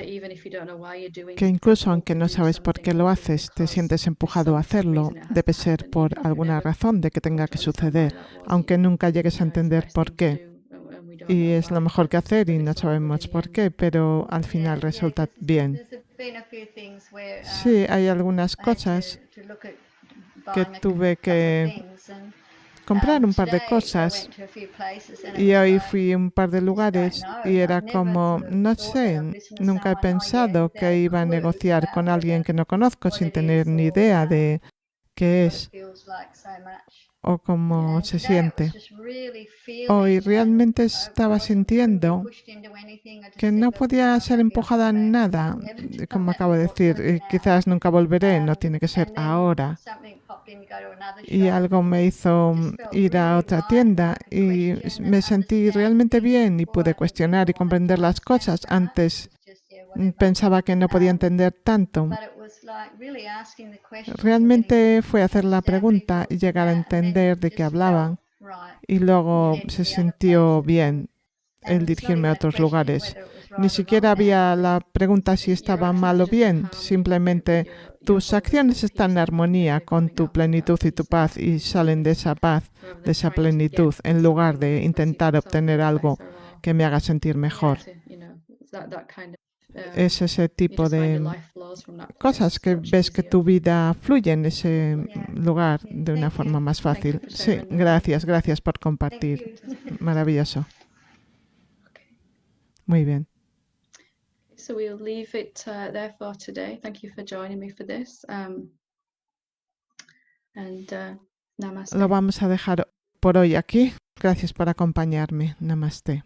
Speaker 2: que incluso aunque no sabes por qué lo haces, te sientes empujado a hacerlo, debe ser por alguna razón de que tenga que suceder, aunque nunca llegues a entender por qué. Y es lo mejor que hacer y no sabemos por qué, pero al final resulta bien. Sí, hay algunas cosas que tuve que comprar un par de cosas y hoy fui a un par de lugares y era como, no sé, nunca he pensado que iba a negociar con alguien que no conozco sin tener ni idea de qué es o cómo se siente. Hoy realmente estaba sintiendo que no podía ser empujada en nada, como acabo de decir, quizás nunca volveré, no tiene que ser ahora. Y algo me hizo ir a otra tienda y me sentí realmente bien y pude cuestionar y comprender las cosas. Antes pensaba que no podía entender tanto. Realmente fue hacer la pregunta y llegar a entender de qué hablaban y luego se sintió bien el dirigirme a otros lugares. Ni siquiera había la pregunta si estaba mal o bien. Simplemente tus acciones están en armonía con tu plenitud y tu paz y salen de esa paz, de esa plenitud, en lugar de intentar obtener algo que me haga sentir mejor. Es ese tipo de cosas que ves que tu vida fluye en ese lugar de una forma más fácil. Sí, gracias por compartir. Maravilloso. Muy bien.
Speaker 1: So we'll leave it there for today. Thank you for joining me for this. Namaste.
Speaker 2: Lo vamos a dejar por hoy aquí. Gracias por acompañarme. Namaste.